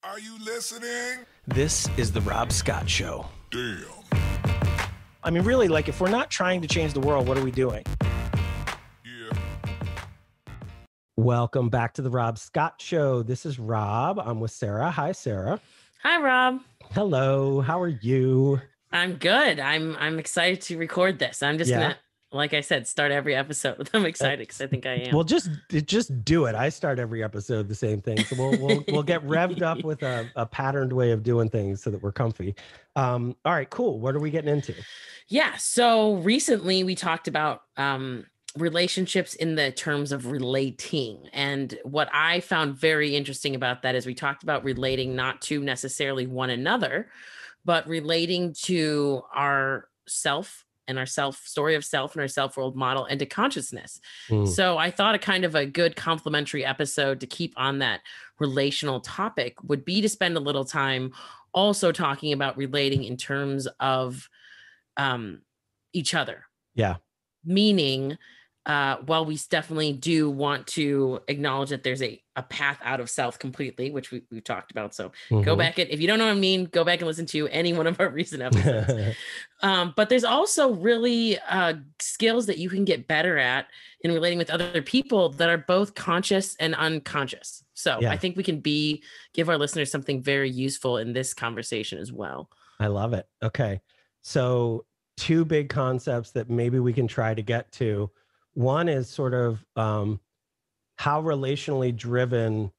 Are you listening? This is the Rob Scott Show. Damn. I mean, really, like, if we're not trying to change the world, what are we doing? Yeah. Welcome back to the Rob Scott Show. This is Rob. I'm with Sarah. Hi, Sarah. Hi, Rob. Hello. How are you? I'm good. I'm excited to record this. I'm just gonna, like I said, start every episode. I'm excited because I think I am. Well, just do it. I start every episode the same thing, so we'll get revved up with a patterned way of doing things so that we're comfy. All right, cool. What are we getting into? Yeah. So recently we talked about relationships in the terms of relating, and what I found very interesting about that is we talked about relating not to necessarily one another, but relating to our self and our story of self and our self-world model and to consciousness. So I thought a kind of a good complementary episode to keep on that relational topic would be to spend a little time also talking about relating in terms of each other. Yeah. Meaning, while we definitely do want to acknowledge that there's a path out of self completely, which we've talked about. So go back if you don't know what I mean, go back and listen to any one of our recent episodes. But there's also really skills that you can get better at in relating with other people that are both conscious and unconscious. So I think we can give our listeners something very useful in this conversation as well. I love it. Okay. So two big concepts that maybe we can try to get to. One is sort of how relationally driven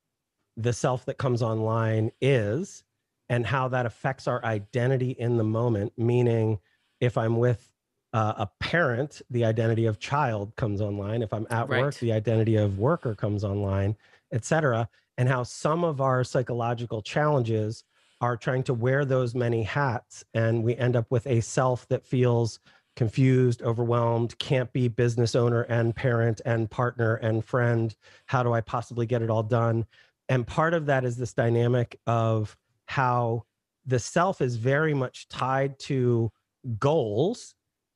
the self that comes online is and how that affects our identity in the moment. Meaning, if I'm with a parent, the identity of child comes online. If I'm at work, the identity of worker comes online, et cetera. And how some of our psychological challenges are trying to wear those many hats, and we end up with a self that feels confused, overwhelmed, can't be business owner and parent and partner and friend. How do I possibly get it all done? And part of that is this dynamic of how the self is very much tied to goals,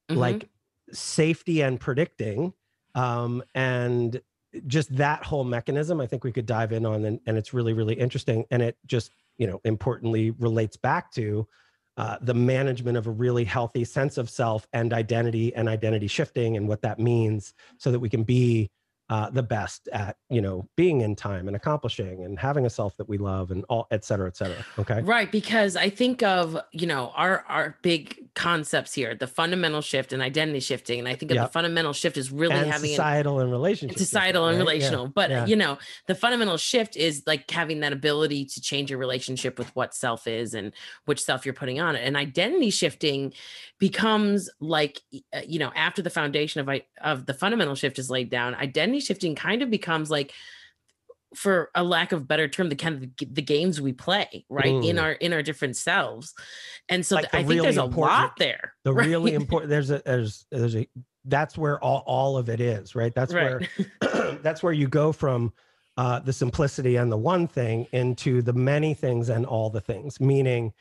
like safety and predicting. And just that whole mechanism, I think we could dive in on, and it's really, really interesting. And it just, importantly relates back to the management of a really healthy sense of self and identity shifting and what that means so that we can be the best at, being in time and accomplishing and having a self that we love and all, et cetera, et cetera. Okay. Right. Because I think of, our big concepts here, the fundamental shift and identity shifting. And I think of the fundamental shift is really and having societal and relationship. Societal and relational. But, the fundamental shift is like having that ability to change your relationship with what self is and which self you're putting on it. And identity shifting becomes like, after the foundation of the fundamental shift is laid down, identity shifting kind of becomes like, for a lack of better term, the kind of the games we play, right? In our different selves. And so like I think there's a lot there. The really important, there's a, that's where all of it is, right? That's where, that's where you go from the simplicity and the one thing into the many things and all the things, meaning,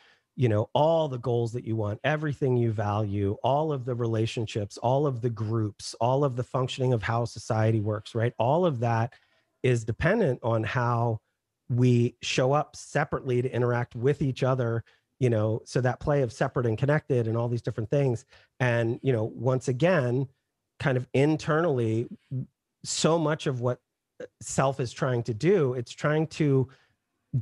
all the goals that you want, everything you value, all of the relationships, all of the groups, all of the functioning of how society works, right? All of that is dependent on how we show up separately to interact with each other, so that play of separate and connected and all these different things. And, once again, kind of internally, so much of what self is trying to do, it's trying to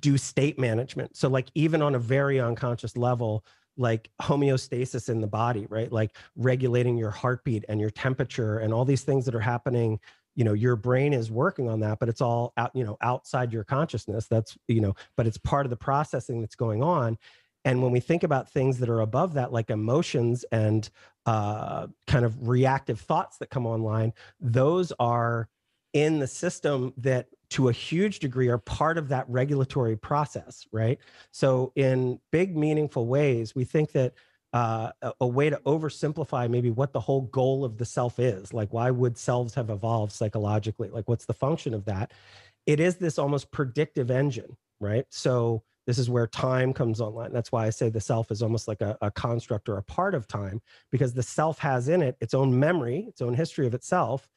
do state management. So like even on a very unconscious level, like homeostasis in the body, right? Like regulating your heartbeat and your temperature and all these things that are happening. Your brain is working on that, but it's all out, outside your consciousness. That's, but it's part of the processing that's going on. And when we think about things that are above that, like emotions and kind of reactive thoughts that come online, those are in the system that to a huge degree are part of that regulatory process, right? So in big, meaningful ways, we think that a way to oversimplify maybe what the whole goal of the self is, like why would selves have evolved psychologically? Like what's the function of that? It is this almost predictive engine, right? So this is where time comes online. That's why I say the self is almost like a construct or a part of time, because the self has in it its own memory, its own history of itself.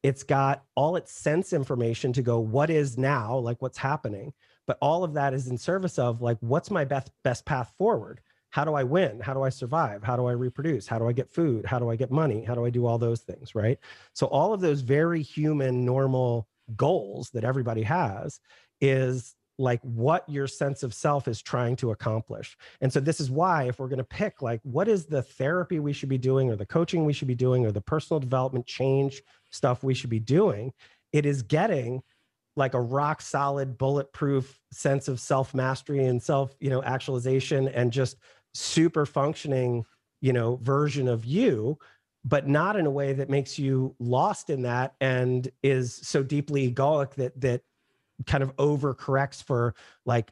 It's got all its sense information to go, what is now, like what's happening. but all of that is in service of like, what's my best path forward? How do I win? How do I survive? How do I reproduce? How do I get food? How do I get money? How do I do all those things, right? So all of those very human, normal goals that everybody has is like what your sense of self is trying to accomplish. And so this is why, if we're going to pick like what is the therapy we should be doing, or the coaching we should be doing, or the personal development change stuff we should be doing, it is getting like a rock solid, bulletproof sense of self-mastery and self, actualization, and just super functioning, version of you, but not in a way that makes you lost in that and is so deeply egoic that kind of overcorrects for like,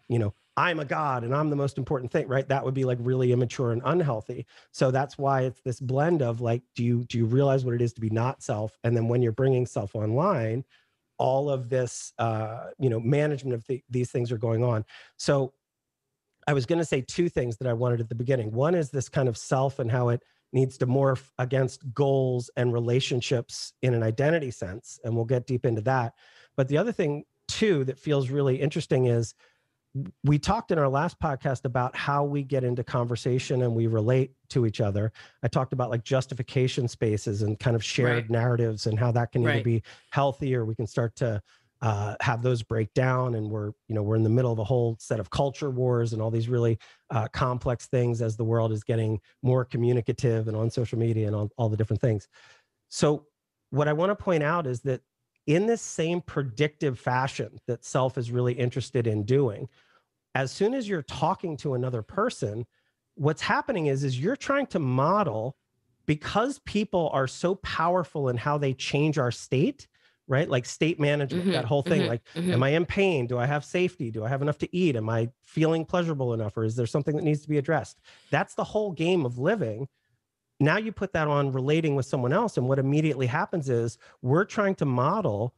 I'm a god and I'm the most important thing, right? That would be like really immature and unhealthy. So that's why it's this blend of like, do you realize what it is to be not self? And then when you're bringing self online, all of this, management of these things are going on. So I was going to say two things that I wanted at the beginning. One is this kind of self and how it needs to morph against goals and relationships in an identity sense. And we'll get deep into that. But the other thing too, that feels really interesting is we talked in our last podcast about how we get into conversation and we relate to each other. I talked about like justification spaces and kind of shared narratives, and how that can either be healthy, or we can start to have those break down. And we're in the middle of a whole set of culture wars and all these really complex things as the world is getting more communicative and on social media and all the different things. So what I want to point out is that in this same predictive fashion that self is really interested in doing, as soon as you're talking to another person, what's happening is you're trying to model, because people are so powerful in how they change our state, right? Like state management, that whole thing, am I in pain? Do I have safety? Do I have enough to eat? Am I feeling pleasurable enough? Or is there something that needs to be addressed? That's the whole game of living. Now you put that on relating with someone else, and what immediately happens is we're trying to model,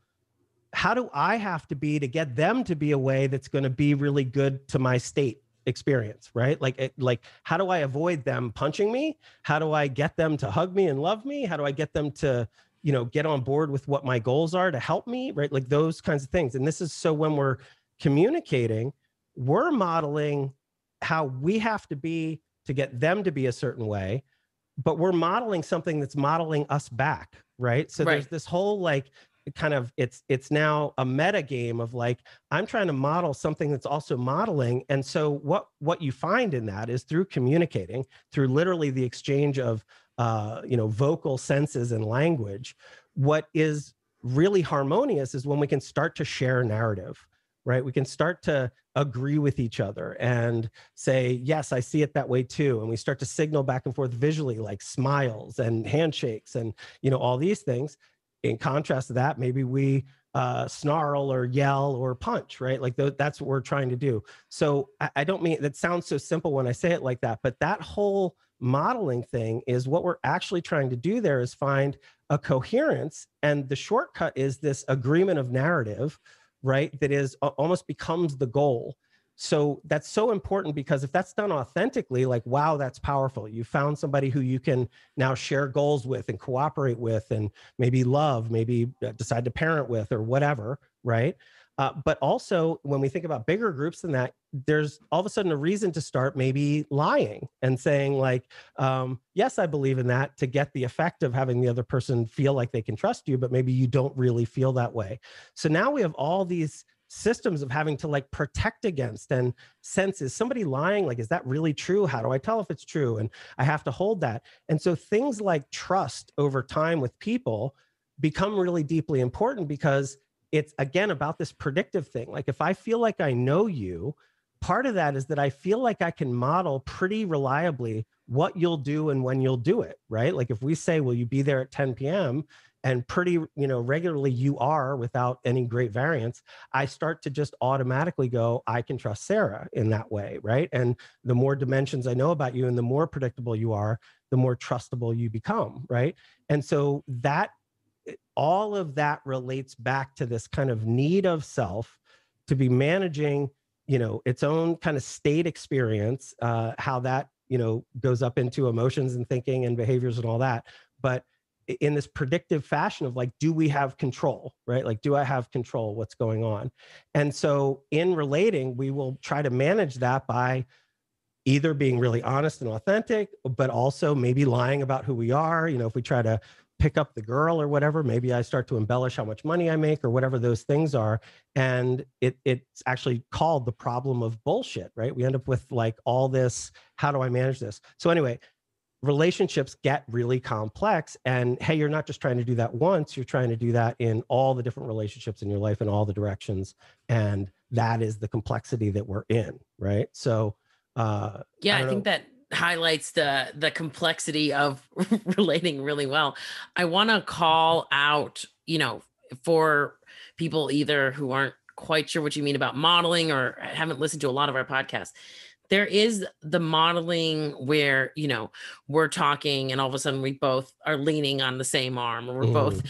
how do I have to be to get them to be a way that's going to be really good to my state experience, right? Like how do I avoid them punching me? How do I get them to hug me and love me? How do I get them to, get on board with what my goals are to help me, right? Like those kinds of things. And this is so when we're communicating, we're modeling how we have to be to get them to be a certain way, but we're modeling something that's modeling us back, right? So there's this whole like kind of it's now a meta game of like, I'm trying to model something that's also modeling. And so what you find in that is through communicating, through literally the exchange of vocal senses and language, what is really harmonious is when we can start to share narrative, right? We can start to agree with each other and say, yes, I see it that way too. And we start to signal back and forth visually, like smiles and handshakes and, all these things. In contrast to that, maybe we snarl or yell or punch, right? Like that's what we're trying to do. So I don't mean, that sounds so simple when I say it like that, but that whole modeling thing is what we're actually trying to do there, is find a coherence. And the shortcut is this agreement of narrative, right? That is almost becomes the goal. So that's so important, because if that's done authentically, like, wow, that's powerful. You found somebody who you can now share goals with and cooperate with and maybe love, maybe decide to parent with or whatever, right? But also when we think about bigger groups than that, there's all of a sudden a reason to start maybe lying and saying like, yes, I believe in that, to get the effect of having the other person feel like they can trust you, but maybe you don't really feel that way. So now we have all these systems of having to like protect against and sense, is somebody lying? Like, is that really true? How do I tell if it's true? And I have to hold that. And so things like trust over time with people become really deeply important, because it's again about this predictive thing. Like if I feel like I know you, part of that is that I feel like I can model pretty reliably what you'll do and when you'll do it, right? Like if we say, will you be there at 10 p.m.? And pretty, regularly you are, without any great variance, I start to just automatically go, I can trust Sarah in that way, right? And the more dimensions I know about you and the more predictable you are, the more trustable you become, right? And so that, all of that relates back to this kind of need of self to be managing, its own kind of state experience, how that, goes up into emotions and thinking and behaviors and all that. But in this predictive fashion of like, do we have control, right? Like, do I have control? What's going on? And so in relating, we will try to manage that by either being really honest and authentic, but also maybe lying about who we are. You know, if we try to pick up the girl or whatever, maybe I start to embellish how much money I make or whatever those things are. And it's actually called the problem of bullshit, right? We end up with like all this, how do I manage this? So anyway, relationships get really complex, and hey, you're not just trying to do that once, you're trying to do that in all the different relationships in your life in all the directions. And that is the complexity that we're in, right? So yeah, I I think that highlights the complexity of relating really well. I want to call out, for people either who aren't quite sure what you mean about modeling or haven't listened to a lot of our podcasts. There is the modeling where, we're talking and all of a sudden we both are leaning on the same arm, or we're both,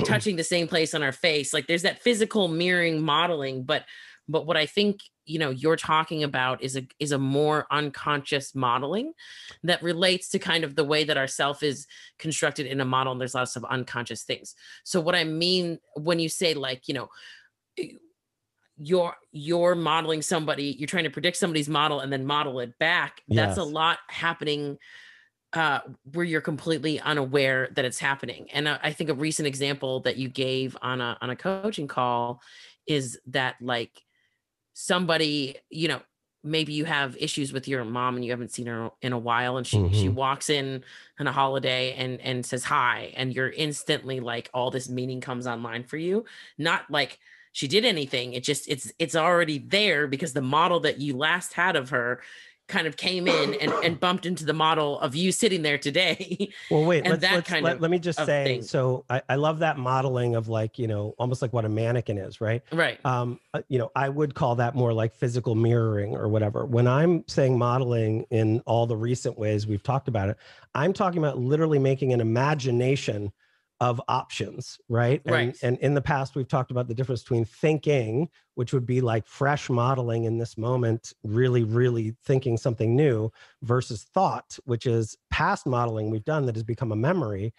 touching the same place on our face. Like there's that physical mirroring modeling, but what I think, you're talking about is a more unconscious modeling that relates to kind of the way that our self is constructed in a model. And there's lots of unconscious things. So what I mean when you say like, you're modeling somebody, you're trying to predict somebody's model and then model it back. That's a yes. lot happening where you're completely unaware that it's happening. And I think a recent example that you gave on a coaching call is that like somebody, maybe you have issues with your mom and you haven't seen her in a while, and she walks in on a holiday and says hi, and you're instantly like all this meaning comes online for you. Not like she did anything. It's already there because the model that you last had of her kind of came in and bumped into the model of you sitting there today. Well, wait, and let me just say, thing. so I love that modeling of like, almost like what a mannequin is, right? Right. I would call that more like physical mirroring or whatever. When I'm saying modeling in all the recent ways we've talked about it, I'm talking about literally making an imagination of options, right? Right. And in the past, we've talked about the difference between thinking, which would be like fresh modeling in this moment, really, really thinking something new, versus thought, which is past modeling we've done that has become a memory.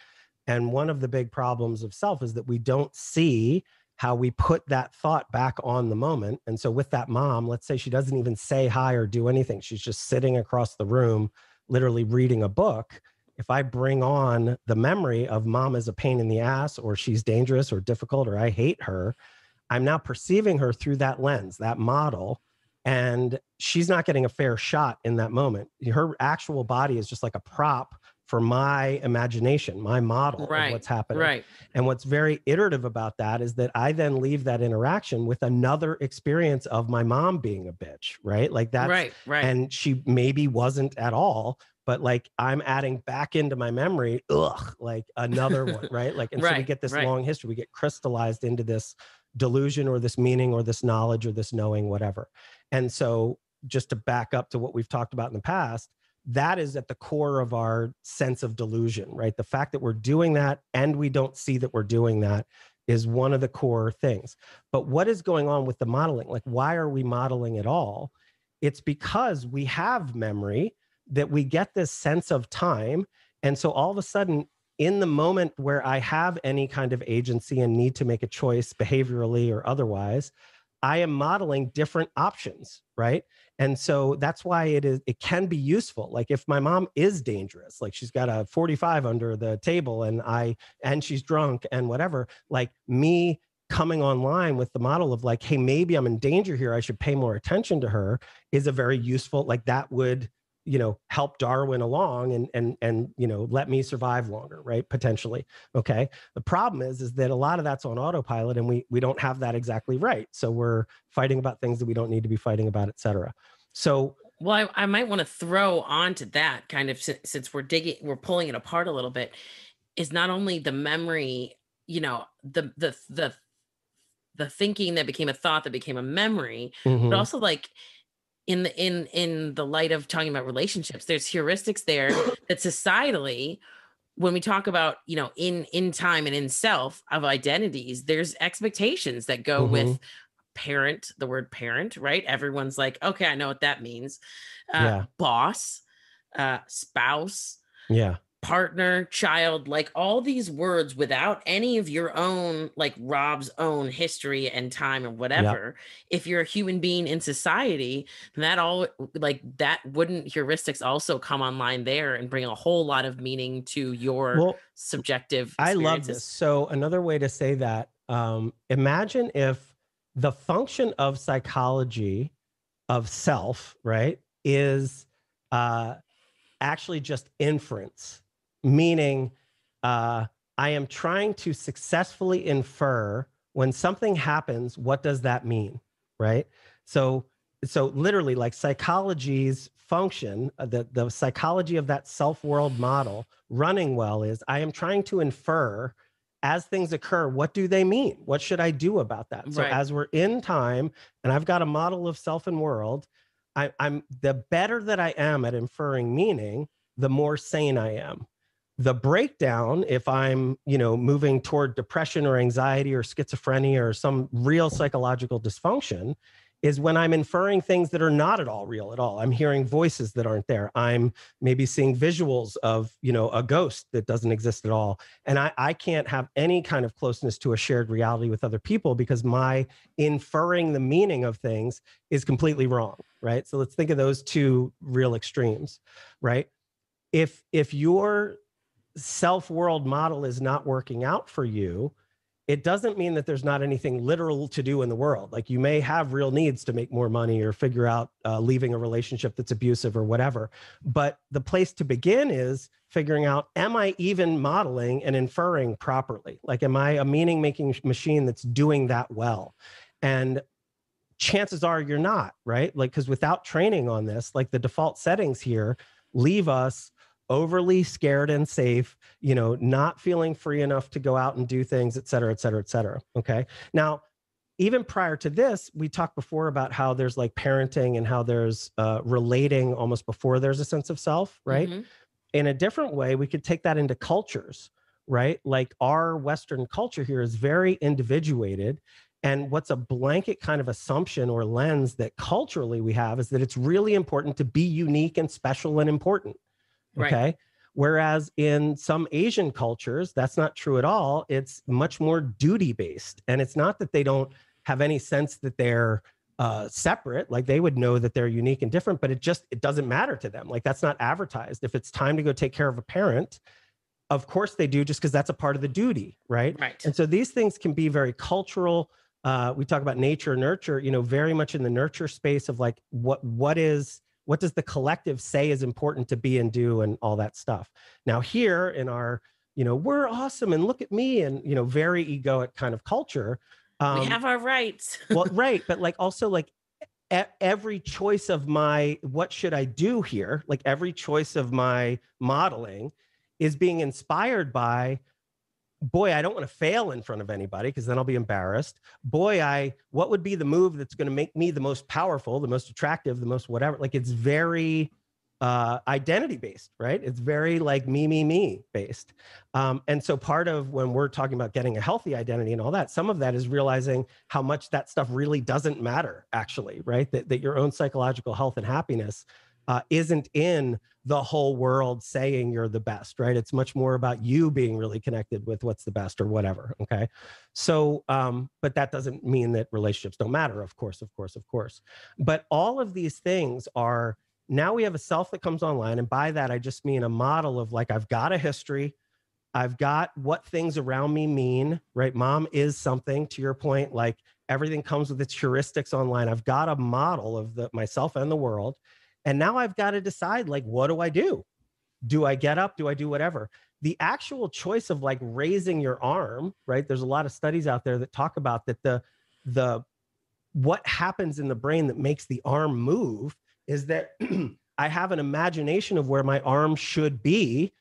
And one of the big problems of self is that we don't see how we put that thought back on the moment. And so with that mom, let's say she doesn't even say hi or do anything. She's just sitting across the room, literally reading a book. If I bring on the memory of mom is a pain in the ass, or she's dangerous or difficult, or I hate her, I'm now perceiving her through that lens, that model, and she's not getting a fair shot in that moment. Her actual body is just like a prop for my imagination, my model of what's happening. Right. And what's very iterative about that is that I then leave that interaction with another experience of my mom being a bitch, right? Like that's right. And she maybe wasn't at all, but like I'm adding back into my memory, like another one, right? Like, and so we get this long history, we get crystallized into this delusion or this meaning or this knowledge or this knowing, whatever. And so just to back up to what we've talked about in the past, that is at the core of our sense of delusion, right? The fact that we're doing that and we don't see that we're doing that is one of the core things. But what is going on with the modeling? Like, why are we modeling at all? It's because we have memory, that we get this sense of time. And so all of a sudden, in the moment where I have any kind of agency and need to make a choice behaviorally or otherwise, I am modeling different options, right? And so that's why it can be useful. Like if my mom is dangerous, like she's got a 45 under the table and she's drunk and whatever, like me coming online with the model of like, hey, maybe I'm in danger here, I should pay more attention to her, is a very useful, like that would help Darwin along and let me survive longer, right? Potentially. Okay. The problem is that a lot of that's on autopilot, and we don't have that exactly right. So we're fighting about things that we don't need to be fighting about, et cetera. So, well, I might want to throw onto that kind of, since we're pulling it apart a little bit, is not only the memory, the thinking that became a thought that became a memory, but also like, in the light of talking about relationships, there's heuristics there that societally, when we talk about, in time and in self of identities, there's expectations that go with parent, the word parent, right? Everyone's like, okay, I know what that means. Yeah. Boss, spouse. Yeah. partner, child, like all these words without any of your own, like Rob's own history and time and Yep. whatever. If you're a human being in society, then that all like that wouldn't heuristics also come online there and bring a whole lot of meaning to your Well, subjective I love this. experiences? So another way to say that, imagine if the function of psychology of self, right, is uh, actually just inference, meaning uh, I am trying to successfully infer when something happens, what does that mean, right? So, so literally, like psychology's function, the psychology of that self-world model running well is I am trying to infer as things occur, what do they mean? What should I do about that? So Right. as we're in time and I've got a model of self and world, I'm the better that I am at inferring meaning, the more sane I am. The breakdown, if I'm, moving toward depression or anxiety or schizophrenia or some real psychological dysfunction, is when I'm inferring things that are not at all real at all. I'm hearing voices that aren't there. I'm maybe seeing visuals of, a ghost that doesn't exist at all. And I can't have any kind of closeness to a shared reality with other people because my inferring the meaning of things is completely wrong, right? So let's think of those two real extremes, right? If your self-world model is not working out for you, it doesn't mean that there's not anything literal to do in the world. Like you may have real needs to make more money or figure out leaving a relationship that's abusive or whatever. But the place to begin is figuring out, am I even modeling and inferring properly? Like, am I a meaning making machine that's doing that well? And chances are you're not, right? Like, because without training on this, like the default settings here leave us overly scared and safe, not feeling free enough to go out and do things, et cetera, et cetera, et cetera. Okay. Now, even prior to this, we talked before about how there's like parenting and how there's relating almost before there's a sense of self, right? Mm-hmm. In a different way, we could take that into cultures, right? Like our Western culture here is very individuated. And what's a blanket kind of assumption or lens that culturally we have is that it's really important to be unique and special and important. Okay. Right. Whereas in some Asian cultures, that's not true at all. It's much more duty based. And it's not that they don't have any sense that they're separate. Like they would know that they're unique and different, but it doesn't matter to them. Like that's not advertised. If it's time to go take care of a parent, of course they do, just because that's a part of the duty. Right. Right. And so these things can be very cultural. We talk about nature, nurture, very much in the nurture space of like, what does the collective say is important to be and do and all that stuff. Now here in our, we're awesome and look at me and, very egoic kind of culture. We have our rights. Well, right. But like also like every choice of what should I do here? Like every choice of my modeling is being inspired by, boy, I don't want to fail in front of anybody because then I'll be embarrassed. Boy, what would be the move that's going to make me the most powerful, the most attractive, the most whatever? Like it's very identity based, right? It's very like me based. And so part of when we're talking about getting a healthy identity and all that, some of that is realizing how much that stuff really doesn't matter actually, right? That your own psychological health and happiness isn't in the whole world saying you're the best, right? It's much more about you being really connected with what's the best or whatever. Okay. So, but that doesn't mean that relationships don't matter. Of course. But all of these things are, now we have a self that comes online. And by that, I just mean a model of like, I've got a history. I've got what things around me mean, right? Mom is something, to your point, like everything comes with its heuristics online. I've got a model of myself and the world. And now I've got to decide, like, what do I do? Do I get up? Do I do whatever? The actual choice of like raising your arm, right? There's a lot of studies out there that talk about that what happens in the brain that makes the arm move is that I have an imagination of where my arm should be.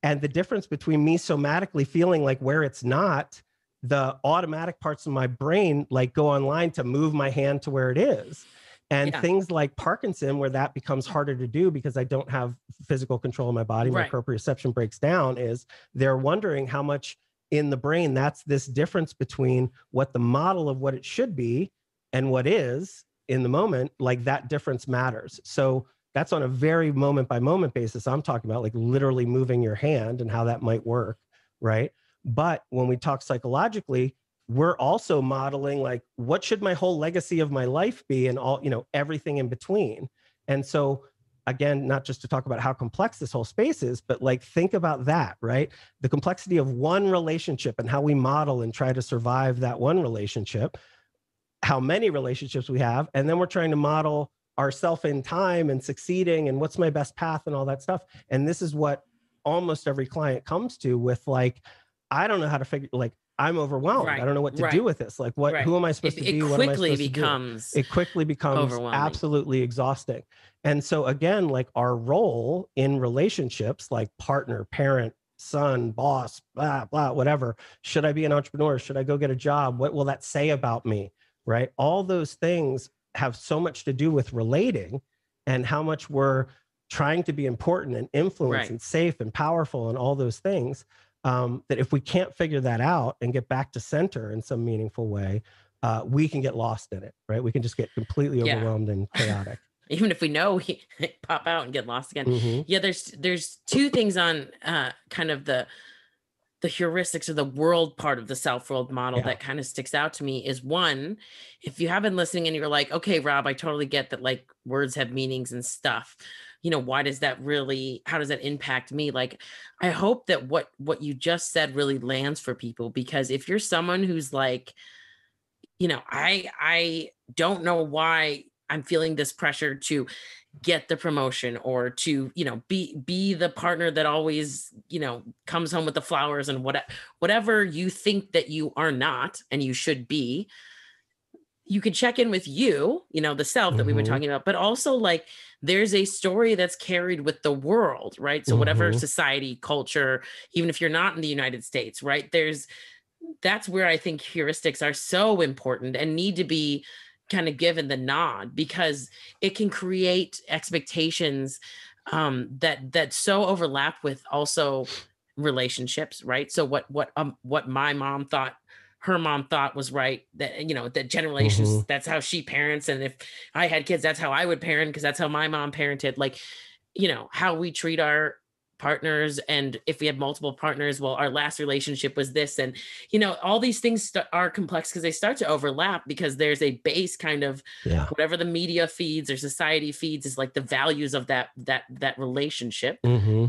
And the difference between me somatically feeling like where it's not, the automatic parts of my brain like go online to move my hand to where it is. And things like Parkinson, where that becomes harder to do because I don't have physical control of my body, my proprioception breaks down, is they're wondering how much in the brain that's this difference between what the model of what it should be and what is in the moment, like that difference matters. So that's on a very moment by moment basis. I'm talking about like literally moving your hand and how that might work, right? But when we talk psychologically, we're also modeling like, what should my whole legacy of my life be, and all, everything in between. And so again, not just to talk about how complex this whole space is, but like, think about that, right? The complexity of one relationship and how we model and try to survive that one relationship, how many relationships we have. And then we're trying to model ourself in time and succeeding and what's my best path and all that stuff. And this is what almost every client comes to with like, I don't know how to figure, like, I'm overwhelmed. Right. I don't know what to do with this. Like, what, who am I supposed to be? What am I supposed to do? It quickly becomes absolutely exhausting. And so again, like our role in relationships, like partner, parent, son, boss, blah, blah, whatever. Should I be an entrepreneur? Should I go get a job? What will that say about me? Right? All those things have so much to do with relating and how much we're trying to be important and influence and safe and powerful and all those things. That if we can't figure that out and get back to center in some meaningful way, we can get lost in it, right? We can just get completely overwhelmed and chaotic. Even if we know we pop out and get lost again. Yeah, there's two things on kind of the heuristics of the world part of the self-world model that kind of sticks out to me is one, if you have been listening and you're like, okay, Rob, I totally get that like words have meanings and stuff. Why does that really, how does that impact me? Like, I hope that what you just said really lands for people, because if you're someone who's like, I don't know why I'm feeling this pressure to get the promotion or to, be the partner that always, comes home with the flowers and whatever you think that you are not and you should be, you could check in with you, the self that we've been talking about, but also like there's a story that's carried with the world, right? So whatever society, culture, even if you're not in the United States, right? That's where I think heuristics are so important and need to be kind of given the nod, because it can create expectations that so overlap with also relationships, right? So what my mom thought her mom thought was right, that that generations, that's how she parents, and if I had kids, that's how I would parent, because that's how my mom parented. Like, how we treat our partners, and if we had multiple partners, well, our last relationship was this, and all these things are complex because they start to overlap, because there's a base kind of whatever the media feeds or society feeds is like the values of that relationship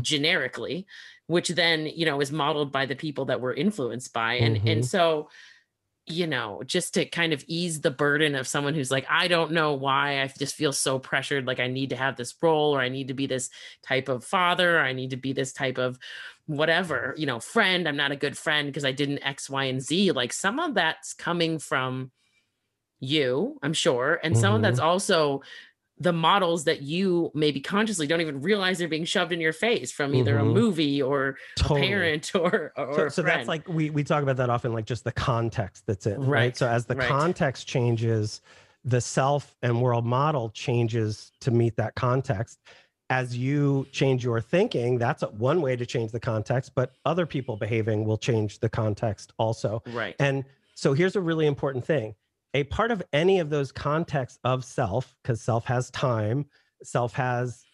generically, which then is modeled by the people that we're influenced by, and so just to kind of ease the burden of someone who's like, I don't know why I just feel so pressured, like I need to have this role, or I need to be this type of father, or I need to be this type of whatever, friend. I'm not a good friend because I didn't X, Y, and Z. Like, some of that's coming from you, I'm sure, and some of that's also the models that you maybe consciously don't even realize they're being shoved in your face from either a movie or a parent or so that's like, we talk about that often, like just the context that's in, right? So as the context changes, the self and world model changes to meet that context. As you change your thinking, that's one way to change the context, but other people behaving will change the context also. Right. And so here's a really important thing. A part of any of those contexts of self, because self has time, self has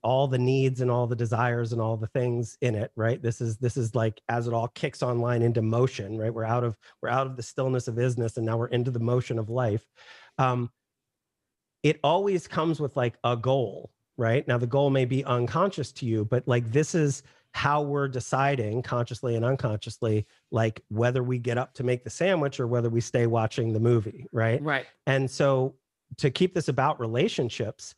all the needs and all the desires and all the things in it, right? This is like, as it all kicks online into motion, right? We're out of the stillness of isness, and now we're into the motion of life. It always comes with like a goal, right? Now the goal may be unconscious to you, but like, this is how we're deciding consciously and unconsciously, like whether we get up to make the sandwich or whether we stay watching the movie, right? Right. And so to keep this about relationships,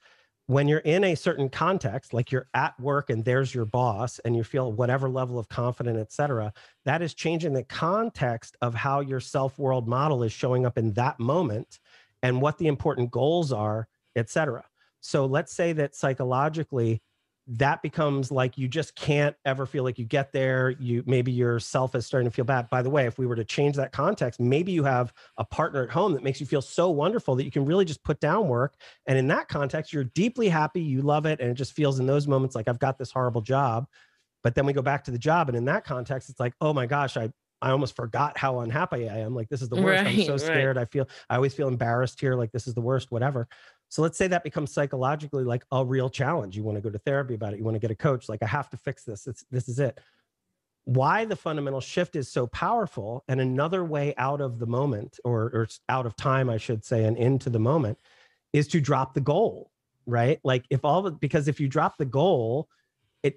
when you're in a certain context, like you're at work and there's your boss and you feel whatever level of confidence, et cetera, that is changing the context of how your self-world model is showing up in that moment and what the important goals are, et cetera. So let's say that psychologically, that becomes like, you just can't ever feel like you get there. Maybe your self is starting to feel bad. By the way, if we were to change that context, maybe you have a partner at home that makes you feel so wonderful that you can really just put down work. And in that context, you're deeply happy, you love it. And it just feels in those moments like, I've got this horrible job. But then we go back to the job. And in that context, it's like, oh my gosh, I almost forgot how unhappy I am. Like, this is the worst. I'm so scared. I always feel embarrassed here. Like, this is the worst, whatever. So let's say that becomes psychologically like a real challenge. You want to go to therapy about it. You want to get a coach. Like, I have to fix this. This is it. Why the fundamental shift is so powerful, and another way out of the moment, or out of time, I should say, and into the moment, is to drop the goal, right? Like, because if you drop the goal,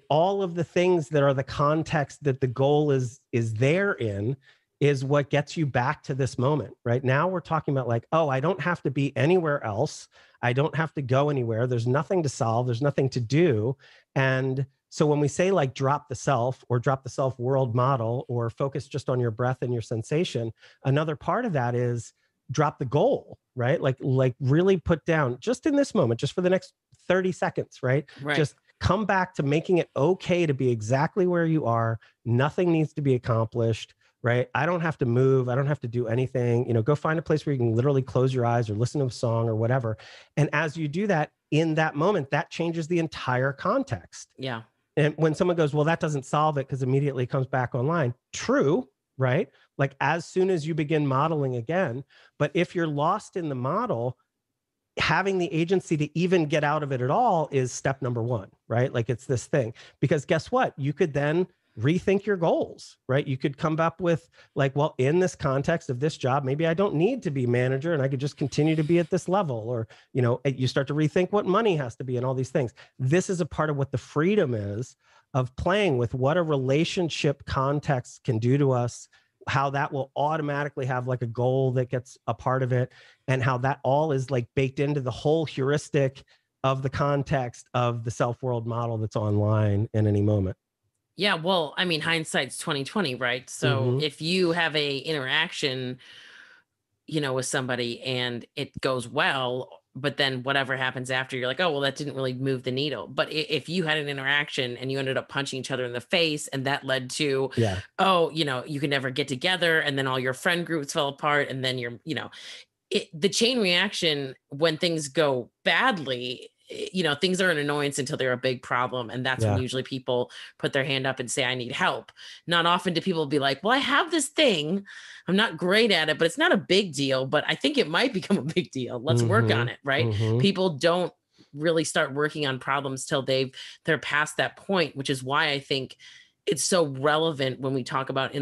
all of the things that are the context that the goal is there in is what gets you back to this moment. Right now we're talking about like, oh, I don't have to be anywhere else. I don't have to go anywhere. There's nothing to solve. There's nothing to do. And so when we say like drop the self, or drop the self world model, or focus just on your breath and your sensation, another part of that is drop the goal, right? Like really put down just in this moment, just for the next 30 seconds, right? Just come back to making it okay to be exactly where you are. Nothing needs to be accomplished, right? I don't have to move. I don't have to do anything. Go find a place where you can literally close your eyes or listen to a song or whatever. And as you do that, in that moment, that changes the entire context. Yeah. And when someone goes, well, that doesn't solve it because immediately it comes back online. True, right? Like, as soon as you begin modeling again. But if you're lost in the model, having the agency to even get out of it at all is step number one, right? Like, it's this thing, because guess what? You could then rethink your goals, right? You could come up with like, well, in this context of this job, maybe I don't need to be manager and I could just continue to be at this level. Or, you start to rethink what money has to be and all these things. This is a part of what the freedom is of playing with what a relationship context can do to us, how that will automatically have like a goal that gets a part of it, and how that all is like baked into the whole heuristic of the context of the self world model that's online in any moment. Yeah, well, I mean, hindsight's 2020, right? So if you have a interaction, with somebody and it goes well, but then whatever happens after, you're like, oh, well, that didn't really move the needle. But if you had an interaction and you ended up punching each other in the face, and that led to, oh, you can never get together, and then all your friend groups fell apart, and then the chain reaction when things go badly, things are an annoyance until they're a big problem. And that's when usually people put their hand up and say, I need help. Not often do people be like, well, I have this thing. I'm not great at it, but it's not a big deal, but I think it might become a big deal. Let's work on it. Right. People don't really start working on problems till they're past that point, which is why I think it's so relevant when we talk about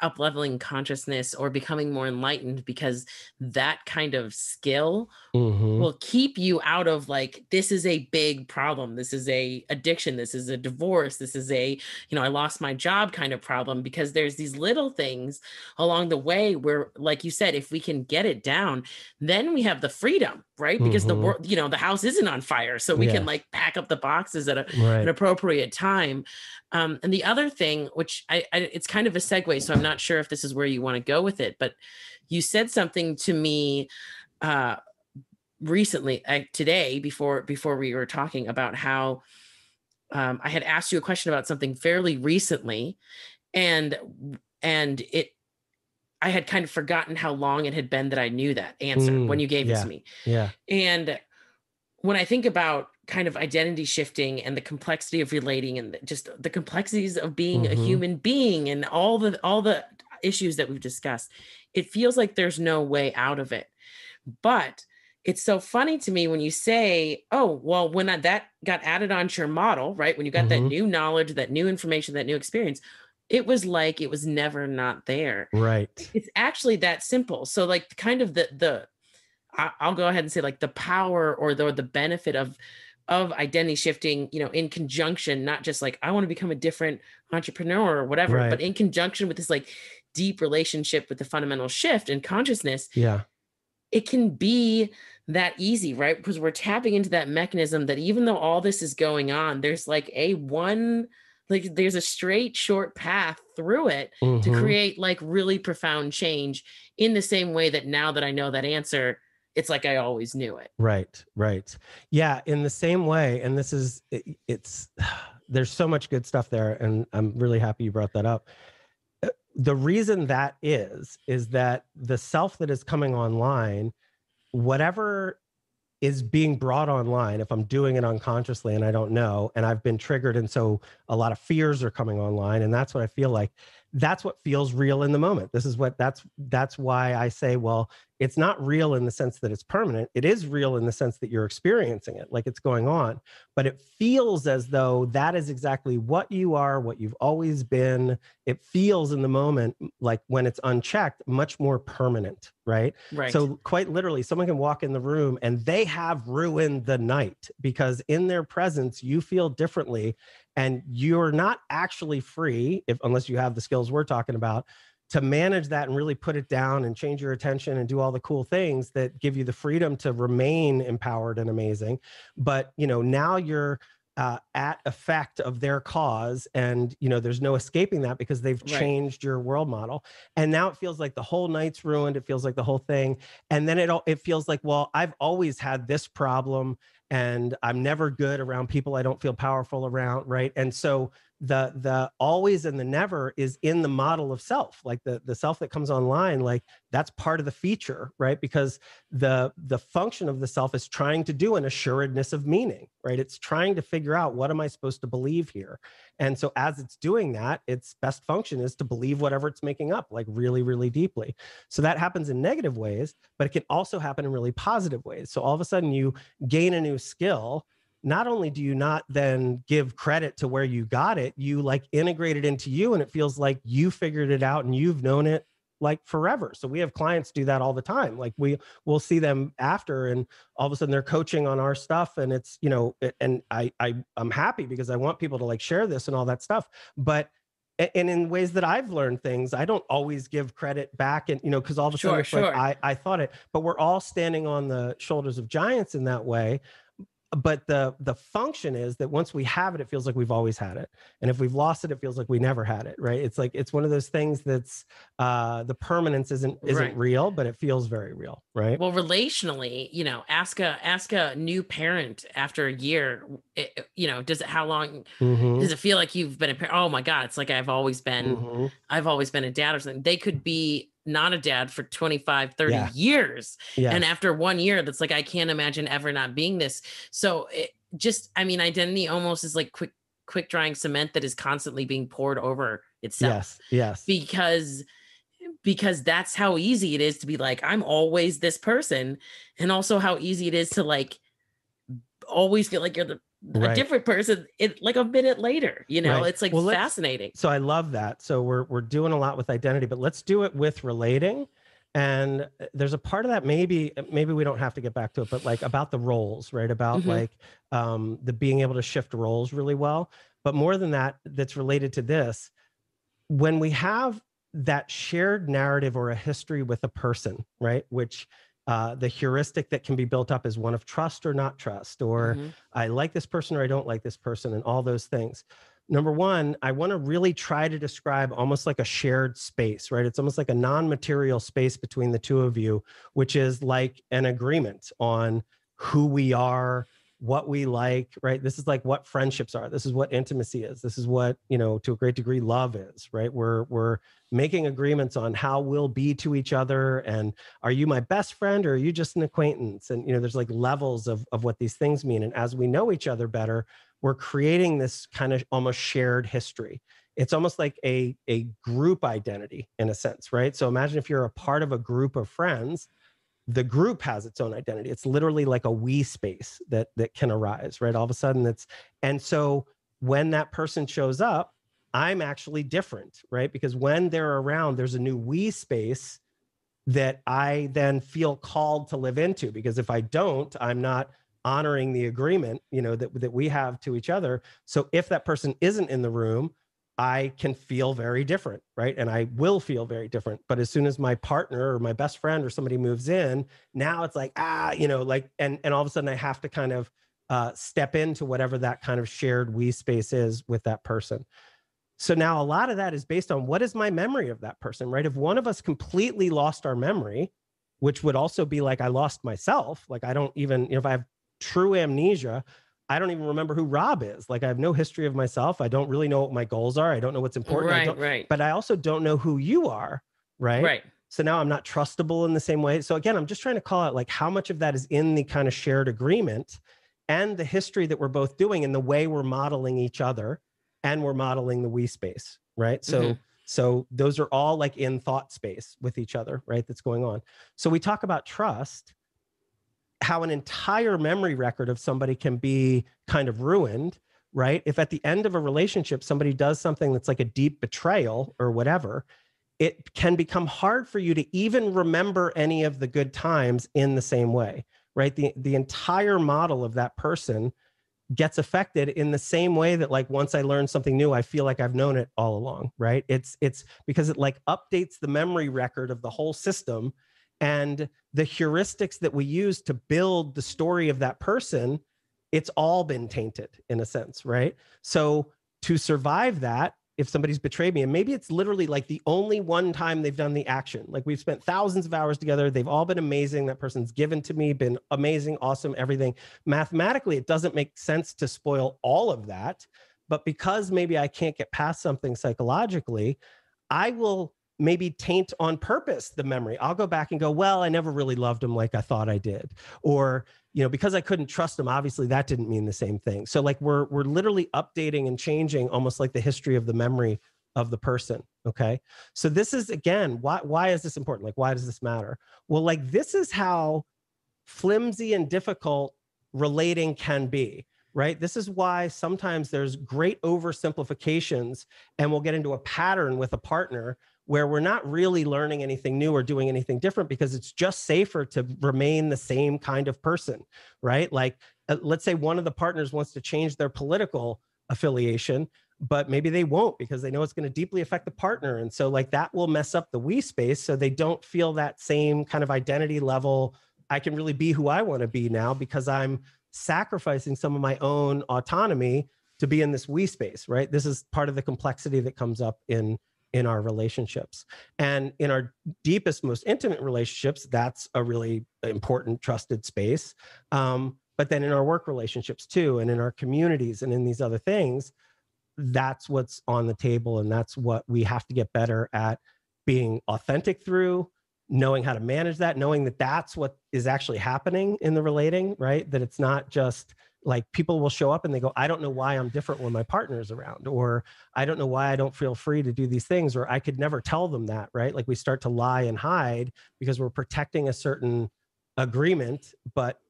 up-leveling consciousness or becoming more enlightened, because that kind of skill will keep you out of like, this is a big problem. This is a addiction. This is a divorce. This is a, I lost my job kind of problem, because there's these little things along the way where, like you said, if we can get it down, then we have the freedom, right? Because the world, the house isn't on fire. So we can like pack up the boxes at an appropriate time. And the other thing, which it's kind of a segue, so I'm not sure if this is where you want to go with it, but you said something to me recently, today, before we were talking about how I had asked you a question about something fairly recently, and I had kind of forgotten how long it had been that I knew that answer when you gave it to me. Yeah. And when I think about kind of identity shifting and the complexity of relating, and just the complexities of being a human being, and all the issues that we've discussed, it feels like there's no way out of it. But it's so funny to me when you say, oh, well, when that got added onto your model, right? When you got that new knowledge, that new information, that new experience, it was like it was never not there. Right. It's actually that simple. So like kind of I'll go ahead and say like the power or the benefit of identity shifting, in conjunction, not just like, I want to become a different entrepreneur or whatever, but in conjunction with this like deep relationship with the fundamental shift in consciousness. Yeah. It can be that easy, right? Because we're tapping into that mechanism that even though all this is going on, there's like there's a straight, short path through it to create like really profound change, in the same way that now that I know that answer, it's like I always knew it. Right. Yeah. In the same way. And there's so much good stuff there. And I'm really happy you brought that up. The reason that is that the self that is coming online, whatever is being brought online, if I'm doing it unconsciously and I don't know, and I've been triggered, and so a lot of fears are coming online, and that's what I feel like, that's what feels real in the moment. That's why I say, well, it's not real in the sense that it's permanent. It is real in the sense that you're experiencing it, like it's going on, but it feels as though that is exactly what you are, what you've always been. It feels in the moment, like when it's unchecked, much more permanent, right? Right. So quite literally, someone can walk in the room and they have ruined the night because in their presence, you feel differently and you're not actually free, unless you have the skills we're talking about, to manage that and really put it down and change your attention and do all the cool things that give you the freedom to remain empowered and amazing. But, now you're at effect of their cause, and there's no escaping that because they've changed your world model. And now it feels like the whole night's ruined. It feels like the whole thing. And then it feels like, well, I've always had this problem and I'm never good around people I don't feel powerful around, right? And so the always and the never is in the model of self, like the self that comes online, like that's part of the feature, right? Because the function of the self is trying to do an assuredness of meaning, right? It's trying to figure out, what am I supposed to believe here? And so as it's doing that, its best function is to believe whatever it's making up, like really, really deeply. So that happens in negative ways, but it can also happen in really positive ways. So all of a sudden you gain a new skill. Not only do you not then give credit to where you got it, you like integrate it into you, and it feels like you figured it out and you've known it like forever. So we have clients do that all the time. Like we'll see them after, and all of a sudden they're coaching on our stuff, and it's, and I'm happy because I want people to like share this and all that stuff. But and in ways that I've learned things, I don't always give credit back, and because all of a sudden it's like I thought it, but we're all standing on the shoulders of giants in that way. But the function is that once we have it, it feels like we've always had it. And if we've lost it, it feels like we never had it, right? It's like, it's one of those things that's the permanence isn't real, but it feels very real, right? Well, relationally, ask a new parent after a year, how long does it feel like you've been a parent? Oh my God, it's like I've always been a dad or something. They could be not a dad for 25, 30 years. Yes. And after 1 year, that's like, I can't imagine ever not being this. So identity almost is like quick drying cement that is constantly being poured over itself. Yes. Because that's how easy it is to be like, I'm always this person. And also how easy it is to like always feel like you're a different person like a minute later, it's like fascinating. So I love that. So we're doing a lot with identity, but let's do it with relating. And there's a part of that, maybe we don't have to get back to it, but like about the roles, right? About like the being able to shift roles really well. But more than that, that's related to this. When we have that shared narrative or a history with a person, right? Which the heuristic that can be built up is one of trust or not trust, or I like this person or I don't like this person, and all those things. Number one, I want to really try to describe almost like a shared space, right? It's almost like a non-material space between the two of you, which is like an agreement on who we are, what we like, right? This is like what friendships are. This is what intimacy is. This is what, to a great degree, love is, right? We're making agreements on how we'll be to each other. And are you my best friend or are you just an acquaintance? And, there's like levels of what these things mean. And as we know each other better, we're creating this kind of almost shared history. It's almost like a group identity in a sense, right? So imagine if you're a part of a group of friends, the group has its own identity. It's literally like a we space that can arise, right? All of a sudden and so when that person shows up, I'm actually different, right? Because when they're around, there's a new we space that I then feel called to live into, because if I don't, I'm not honoring the agreement, that we have to each other. So if that person isn't in the room, I can feel very different, right? And I will feel very different. But as soon as my partner or my best friend or somebody moves in, now it's like, and all of a sudden I have to kind of step into whatever that kind of shared we space is with that person. So now a lot of that is based on what is my memory of that person, right? If one of us completely lost our memory, which would also be like I lost myself, like I don't even, if I have true amnesia, I don't even remember who Rob is. Like I have no history of myself. I don't really know what my goals are. I don't know what's important. Right. But I also don't know who you are, right? Right. So now I'm not trustable in the same way. So again, I'm just trying to call out like how much of that is in the kind of shared agreement and the history that we're both doing and the way we're modeling each other and we're modeling the we space, right? So So those are all like in thought space with each other, right? That's going on. So we talk about trust, how an entire memory record of somebody can be kind of ruined, right? If at the end of a relationship, somebody does something that's like a deep betrayal or whatever, it can become hard for you to even remember any of the good times in the same way, right? The entire model of that person gets affected in the same way that, like, once I learn something new, I feel like I've known it all along, right? It's because it like updates the memory record of the whole system, and the heuristics that we use to build the story of that person, it's all been tainted in a sense, right? So to survive that, if somebody's betrayed me, and maybe it's literally like the only one time they've done the action, like we've spent thousands of hours together, they've all been amazing, that person's given to me, been amazing, awesome, everything. Mathematically, it doesn't make sense to spoil all of that, but because maybe I can't get past something psychologically, I will maybe taint on purpose the memory. I'll go back and go, well, I never really loved him like I thought I did. Or, because I couldn't trust him, obviously that didn't mean the same thing. So like we're literally updating and changing almost like the history of the memory of the person. Okay. So this is, again, why is this important? Like, why does this matter? Well, like, this is how flimsy and difficult relating can be, right? This is why sometimes there's great oversimplifications, and we'll get into a pattern with a partner where we're not really learning anything new or doing anything different, because it's just safer to remain the same kind of person, right? Like, let's say one of the partners wants to change their political affiliation, but maybe they won't because they know it's going to deeply affect the partner. And so like that will mess up the we space, so they don't feel that same kind of identity level. I can really be who I want to be now because I'm sacrificing some of my own autonomy to be in this we space, right? This is part of the complexity that comes up in our relationships. And in our deepest, most intimate relationships, that's a really important, trusted space. But then in our work relationships too, and in our communities and in these other things, that's what's on the table. And that's what we have to get better at being authentic through, knowing how to manage that, knowing that that's what is actually happening in the relating, right? That it's not just like people will show up and they go, I don't know why I'm different when my partner is around, or I don't know why I don't feel free to do these things, or I could never tell them that, right? Like we start to lie and hide because we're protecting a certain agreement, but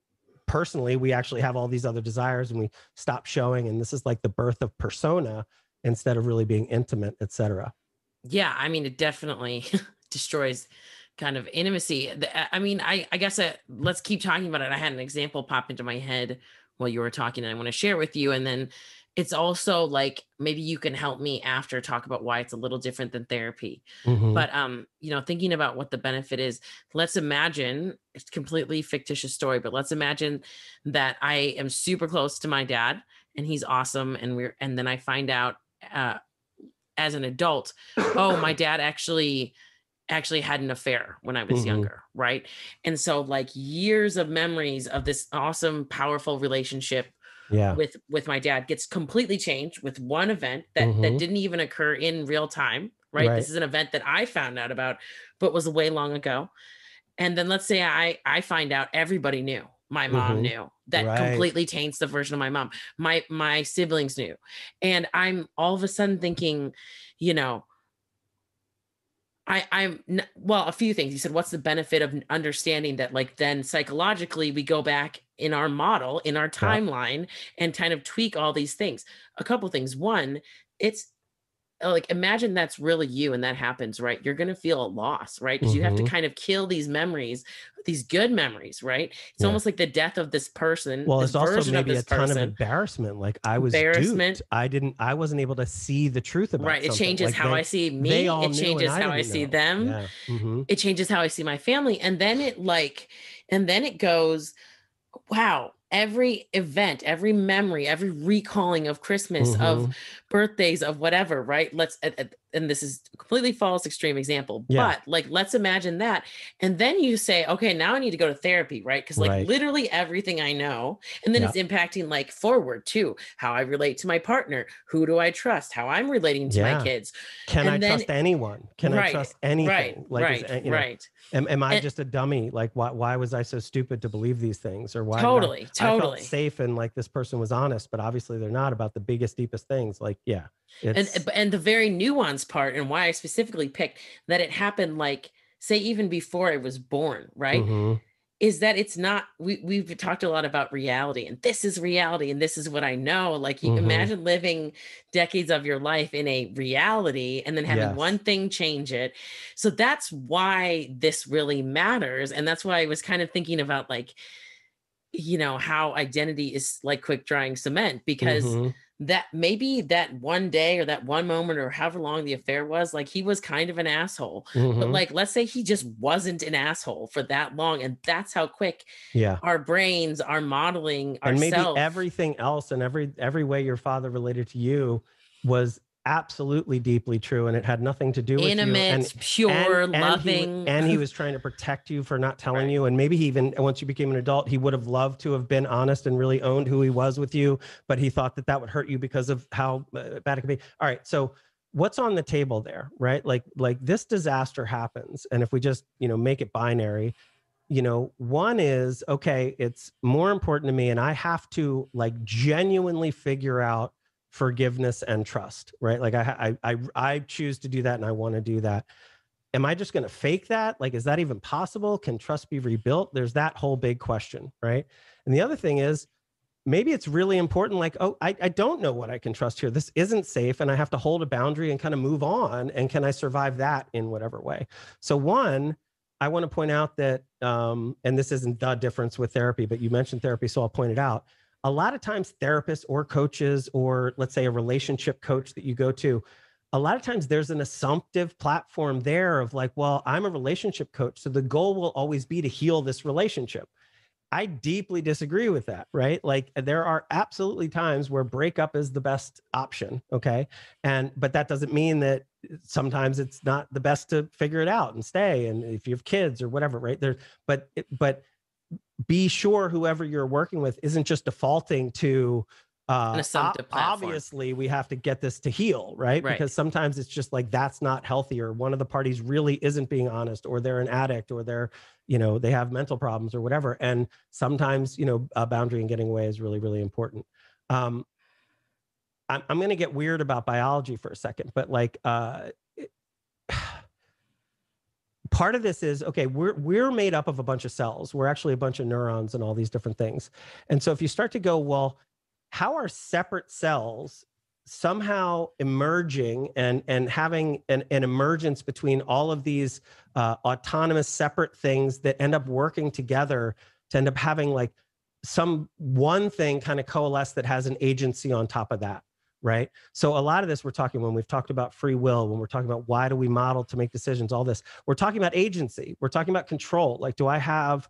personally, we actually have all these other desires and we stop showing. And this is like the birth of persona instead of really being intimate, et cetera. Yeah. I mean, it definitely destroys kind of intimacy. I mean, I guess let's keep talking about it. I had an example pop into my head while you were talking, and I want to share with you. And then it's also like, maybe you can help me after talk about why it's a little different than therapy. Mm-hmm. But, thinking about what the benefit is, let's imagine, it's a completely fictitious story, but let's imagine that I am super close to my dad and he's awesome. And then I find out, as an adult, oh, my dad actually had an affair when I was Mm-hmm. younger. Right. And so like years of memories of this awesome, powerful relationship with my dad gets completely changed with one event that Mm-hmm. didn't even occur in real time. Right. This is an event that I found out about, but was way long ago. And then let's say I find out everybody knew. My mom Mm-hmm. knew. That completely taints the version of my mom. My siblings knew. And I'm all of a sudden thinking, well, a few things. You said, what's the benefit of understanding that, like, then psychologically we go back in our model, in our timeline, and kind of tweak all these things. A couple things. One, it's like, imagine that's really you and that happens, right? You're going to feel a loss, right? Because you have to kind of kill these memories, these good memories, right? It's almost like the death of this person. Well, this it's also version of maybe this a ton of person. embarrassment. Like I was duped. I wasn't able to see the truth about Right. It something. changes like how I see me. It changes how I see them. Yeah. Mm-hmm. It changes how I see my family. And then it goes, wow, every event, every memory, every recalling of Christmas, of birthdays, of whatever, right? And this is a completely false extreme example, but like, let's imagine that. And then you say, okay, now I need to go to therapy, right? Because like literally everything I know, and then it's impacting like forward too, how I relate to my partner, who do I trust, how I'm relating to my kids. Can I trust anyone? Can I trust anything? Right. Am I just a dummy? Like, why was I so stupid to believe these things? Or why Totally. I felt safe and like this person was honest, but obviously they're not about the biggest, deepest things. Like, yeah. And the very nuanced part, and why I specifically picked that it happened, like, say, even before I was born, right? Mhm. Is that it's not, we've talked a lot about reality, and this is reality and this is what I know. Like, you Mhm. imagine living decades of your life in a reality and then having one Yes. thing change it. So that's why this really matters. And that's why I was kind of thinking about, like, how identity is like quick drying cement, because Mhm. that maybe that one day or that one moment or however long the affair was, like, he was kind of an asshole. But, Mhm. like, let's say he just wasn't an asshole for that long, and that's how quick Yeah. our brains are modeling And maybe ourselves. everything else and every way your father related to you was absolutely deeply true, and it had nothing to do with you. And Intimate, pure, loving. he was trying to protect you for not telling Right. you. And maybe he even, once you became an adult, he would have loved to have been honest and really owned who he was with you, but he thought that that would hurt you because of how bad it could be. All right, so what's on the table there, right? Like this disaster happens, and if we just make it binary, one is, okay, it's more important to me and I have to like genuinely figure out forgiveness and trust, right? Like I choose to do that and I want to do that. Am I just going to fake that? Like, is that even possible? Can trust be rebuilt? There's that whole big question, right? And the other thing is, maybe it's really important, like, oh, I don't know what I can trust here. This isn't safe and I have to hold a boundary and kind of move on. And can I survive that in whatever way? So one, I want to point out that, and this isn't the difference with therapy, but you mentioned therapy, so I'll point it out. A lot of times therapists or coaches, or let's say a relationship coach that you go to, a lot of times there's an assumptive platform there of like, well, I'm a relationship coach, so the goal will always be to heal this relationship. I deeply disagree with that, right? Like there are absolutely times where breakup is the best option, okay? But that doesn't mean that sometimes it's not the best to figure it out and stay, and if you have kids or whatever, right? But be sure whoever you're working with isn't just defaulting to An assumptive platform. obviously we have to get this to heal, right? Right. Because sometimes it's just like that's not healthy, or one of the parties really isn't being honest, or they're an addict, or they're they have mental problems or whatever. And sometimes a boundary and getting away is really, really important. I'm going to get weird about biology for a second, but like part of this is, okay, we're made up of a bunch of cells. We're actually a bunch of neurons and all these different things. And so if you start to go, well, how are separate cells somehow emerging and having an emergence between all of these autonomous separate things that end up working together to end up having like some one thing kind of coalesce that has an agency on top of that, right? So a lot of this, when we've talked about free will, when we're talking about why do we model to make decisions, all this, we're talking about agency. We're talking about control. Like, do I have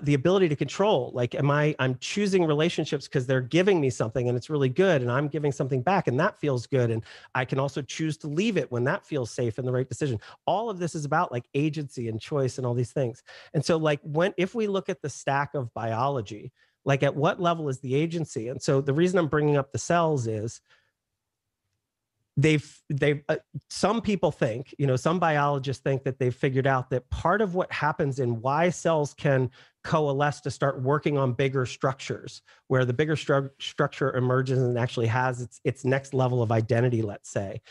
the ability to control? Like, I'm choosing relationships because they're giving me something and it's really good, and I'm giving something back and that feels good. And I can also choose to leave it when that feels safe and the right decision. All of this is about like agency and choice and all these things. And so like if we look at the stack of biology, like at what level is the agency? And so the reason I'm bringing up the cells is they've some people think, some biologists think that they've figured out that part of what happens in why cells can coalesce to start working on bigger structures, where the bigger structure emerges and actually has its next level of identity, let's say,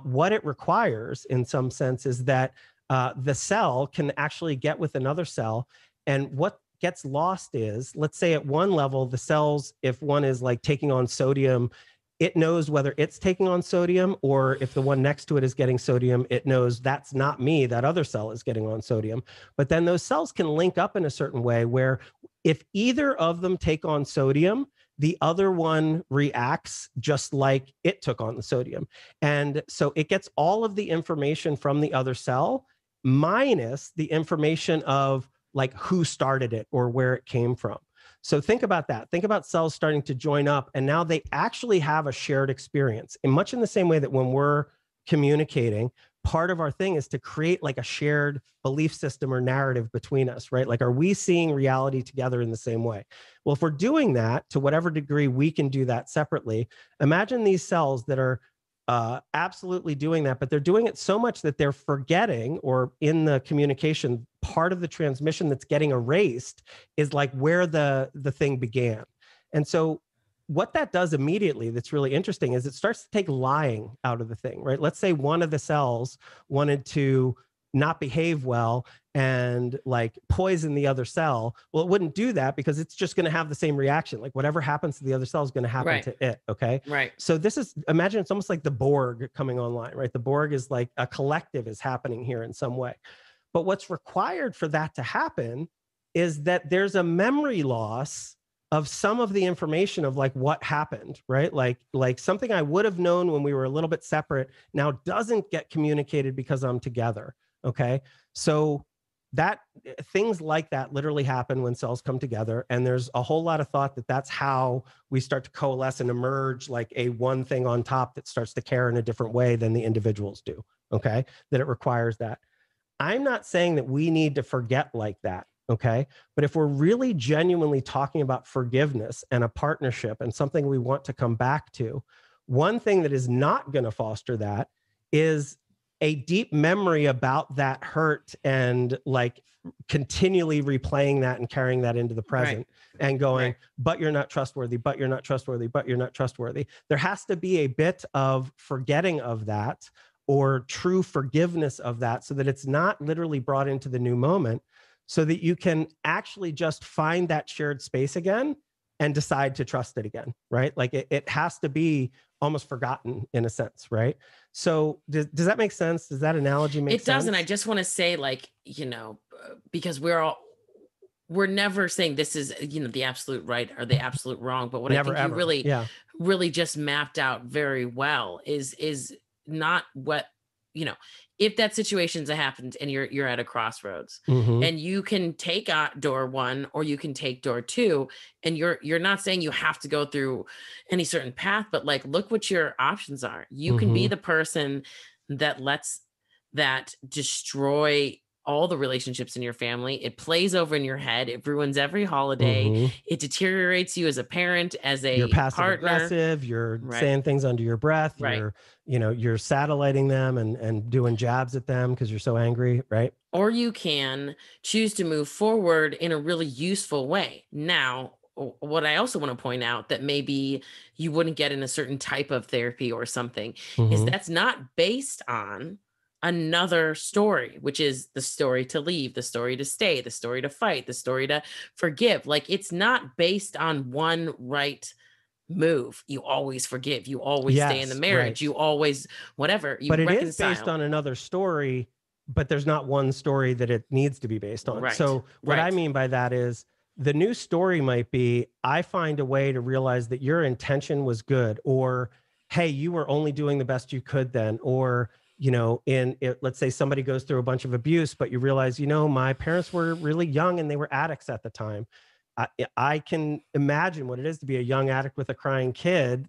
what it requires in some sense is that the cell can actually get with another cell. And what gets lost is, let's say at one level, the cells, if one is like taking on sodium, it knows whether it's taking on sodium, or if the one next to it is getting sodium, it knows that's not me, that other cell is getting on sodium. But then those cells can link up in a certain way where if either of them take on sodium, the other one reacts just like it took on the sodium. And so it gets all of the information from the other cell minus the information of like who started it or where it came from. So think about that. Think about cells starting to join up, and now they actually have a shared experience. And much in the same way that when we're communicating, part of our thing is to create like a shared belief system or narrative between us, right? Like, are we seeing reality together in the same way? Well, if we're doing that, to whatever degree we can do that separately, imagine these cells that are absolutely doing that, but they're doing it so much that they're forgetting, or in the communication, part of the transmission that's getting erased is like where the thing began. And so what that does immediately that's really interesting is it starts to take lying out of the thing, right? Let's say one of the cells wanted to not behave well and like poison the other cell. Well, it wouldn't do that because it's just going to have the same reaction. Like whatever happens to the other cell is going to happen to it. Okay. Right. So this is, imagine it's almost like the Borg coming online, right? The Borg is like a collective is happening here in some way. But what's required for that to happen is that there's a memory loss of some of the information of like what happened, right? Like something I would have known when we were a little bit separate now doesn't get communicated because I'm together. Okay. So that things like that literally happen when cells come together. And there's a whole lot of thought that that's how we start to coalesce and emerge like a one thing on top that starts to care in a different way than the individuals do. Okay. That it requires that. I'm not saying that we need to forget like that. Okay. But if we're really genuinely talking about forgiveness and a partnership and something we want to come back to, one thing that is not going to foster that is a deep memory about that hurt and like continually replaying that and carrying that into the present and going, but you're not trustworthy, but you're not trustworthy, but you're not trustworthy. There has to be a bit of forgetting of that or true forgiveness of that so that it's not literally brought into the new moment, so that you can actually just find that shared space again and decide to trust it again, right? Like it has to be almost forgotten in a sense, right? So does that make sense? Does that analogy make sense? It does. And I just want to say, like, because we're never saying this is, the absolute right or the absolute wrong. But what I think you really just mapped out very well is not what, if that situation's happened and you're at a crossroads and you can take door one or you can take door two, and you're not saying you have to go through any certain path, but like, look what your options are. You can be the person that lets that destroy all the relationships in your family. It plays over in your head. It ruins every holiday. It deteriorates you as a parent, as a you're passive partner. aggressive. You're saying things under your breath. You're satelliting them and doing jabs at them because you're so angry, right? Or you can choose to move forward in a really useful way. Now, what I also want to point out that maybe you wouldn't get in a certain type of therapy or something is that's not based on another story, which is the story to leave, the story to stay, the story to fight, the story to forgive. Like, it's not based on one right move. You always forgive. You always stay in the marriage. You always, whatever. You but it reconcile. Is based on another story, but there's not one story that it needs to be based on. So what I mean by that is the new story might be, I find a way to realize that your intention was good, or, hey, you were only doing the best you could then, or, let's say somebody goes through a bunch of abuse, but you realize, my parents were really young and they were addicts at the time. I can imagine what it is to be a young addict with a crying kid,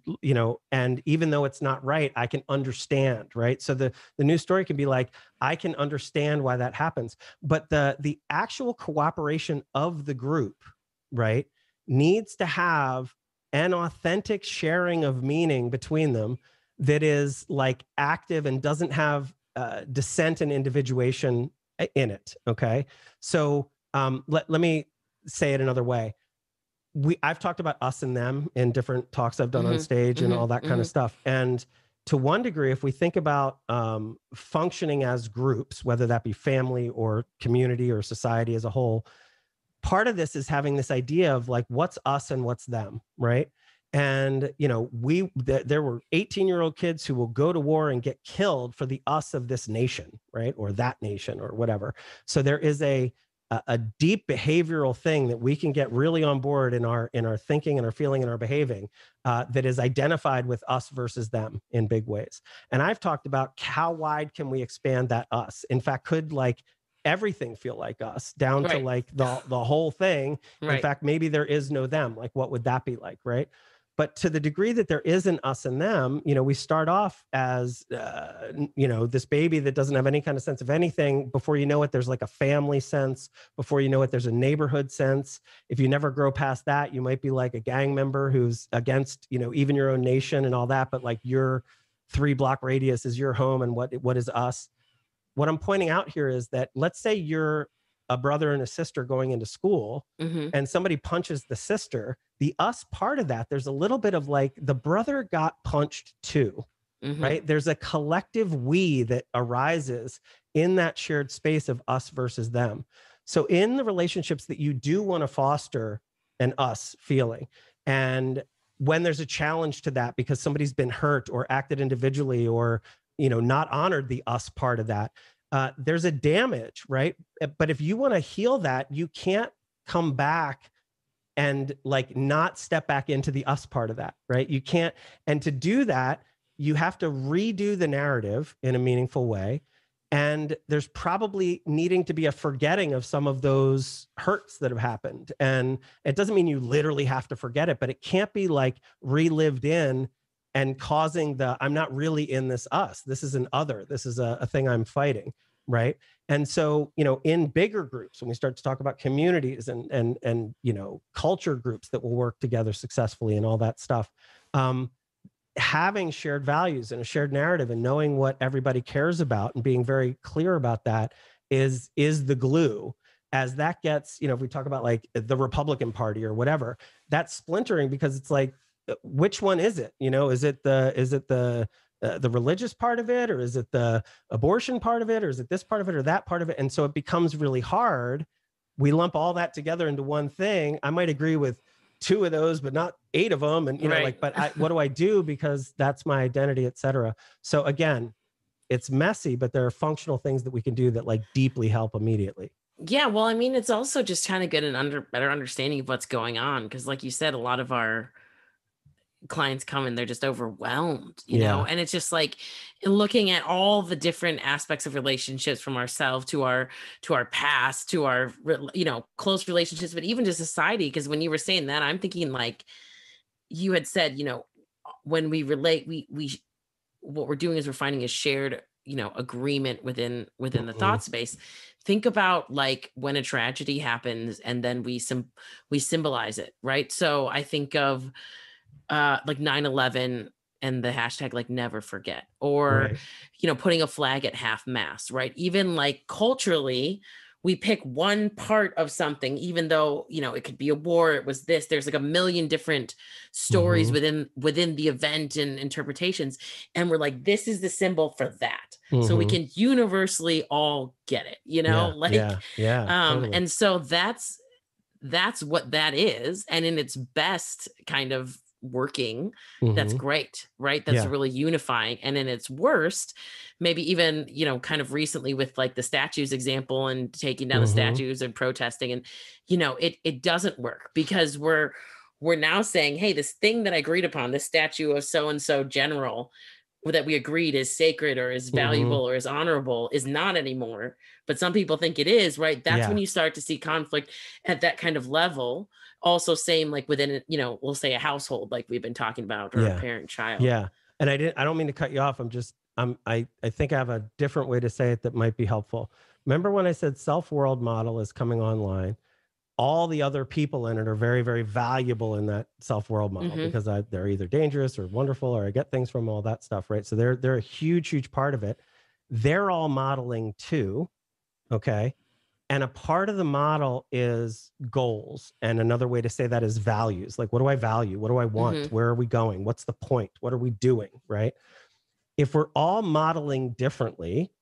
and even though it's not right, I can understand, right? So the new story can be like, I can understand why that happens. But the actual cooperation of the group, right, needs to have an authentic sharing of meaning between them that is like active and doesn't have dissent and individuation in it. Okay. So let me say it another way. I've talked about us and them in different talks I've done on stage and all that kind of stuff. And to one degree, if we think about functioning as groups, whether that be family or community or society as a whole, part of this is having this idea of like, what's us and what's them, right? And, there were 18-year-old kids who will go to war and get killed for the us of this nation, right? Or that nation or whatever. So there is a deep behavioral thing that we can get really on board in our thinking and our feeling and our behaving that is identified with us versus them in big ways. And I've talked about how wide can we expand that us? In fact, could like everything feel like us down to like the whole thing? In fact, maybe there is no them. Like, what would that be like, right? But to the degree that there isn't us and them, we start off as, this baby that doesn't have any kind of sense of anything. Before you know it, there's like a family sense. Before you know it, there's a neighborhood sense. If you never grow past that, you might be like a gang member who's against, even your own nation and all that. But like your 3-block radius is your home, and what is us. What I'm pointing out here is that let's say you're a brother and a sister going into school, and somebody punches the sister, the us part of that, there's a little bit of like the brother got punched too, right? There's a collective we that arises in that shared space of us versus them. So in the relationships that you do want to foster an us feeling, and when there's a challenge to that because somebody's been hurt or acted individually or, you know, not honored the us part of that, there's a damage, right? But if you want to heal that, you can't come back and like not step back into the us part of that, right? You can't. And to do that, you have to redo the narrative in a meaningful way. And there's probably needing to be a forgetting of some of those hurts that have happened. And it doesn't mean you literally have to forget it, but it can't be like relived in and causing the, I'm not really in this us. This is an other. This is a thing I'm fighting, right? And so, you know, in bigger groups, when we start to talk about communities and you know, culture groups that will work together successfully and all that stuff, having shared values and a shared narrative and knowing what everybody cares about and being very clear about that is the glue. As that gets, you know, if we talk about like the Republican Party or whatever, that's splintering because it's like, which one is it? You know, is it the religious part of it, or is it the abortion part of it, or is it this part of it or that part of it? And so it becomes really hard. We lump all that together into one thing. I might agree with 2 of those, but not 8 of them. And, you know, like, but what do I do? Because that's my identity, et cetera. So again, it's messy, but there are functional things that we can do that like deeply help immediately. Yeah. Well, I mean, it's also just trying to get better understanding of what's going on. Cause like you said, a lot of our clients come and they're just overwhelmed, you know, and it's just like looking at all the different aspects of relationships, from ourselves to our past, to our, you know, close relationships, but even to society. Because when you were saying that, I'm thinking like you had said, you know, when we relate, we what we're doing is we're finding a shared, you know, agreement within the thought space. Think about like when a tragedy happens and then we symbolize it, right? So I think of like 9/11 and the hashtag like never forget, or you know, putting a flag at half mast, right? Even like culturally, we pick one part of something, even though, you know, it could be a war, it was this, there's like a million different stories within the event and interpretations, and we're like, this is the symbol for that. So we can universally all get it, you know, totally. And so that's what that is. And in its best kind of working, that's great, right? That's really unifying. And in its worst, maybe even, you know, kind of recently with like the statues example and taking down the statues and protesting, and you know, it doesn't work because we're now saying, hey, this thing that I agreed upon, this statue of so and so general that we agreed is sacred or is valuable or is honorable, is not anymore. But some people think it is, right? That's when you start to see conflict at that kind of level. Also, same like within, you know, we'll say a household, like we've been talking about, or a parent child. Yeah. And I don't mean to cut you off. I think I have a different way to say it that might be helpful. Remember when I said self-world model is coming online? All the other people in it are very, very valuable in that self-world model because they're either dangerous or wonderful, or I get things from all that stuff, right? So they're a huge, huge part of it. They're all modeling too, okay? And a part of the model is goals. And another way to say that is values. Like, what do I value? What do I want? Where are we going? What's the point? What are we doing, right? If we're all modeling differently,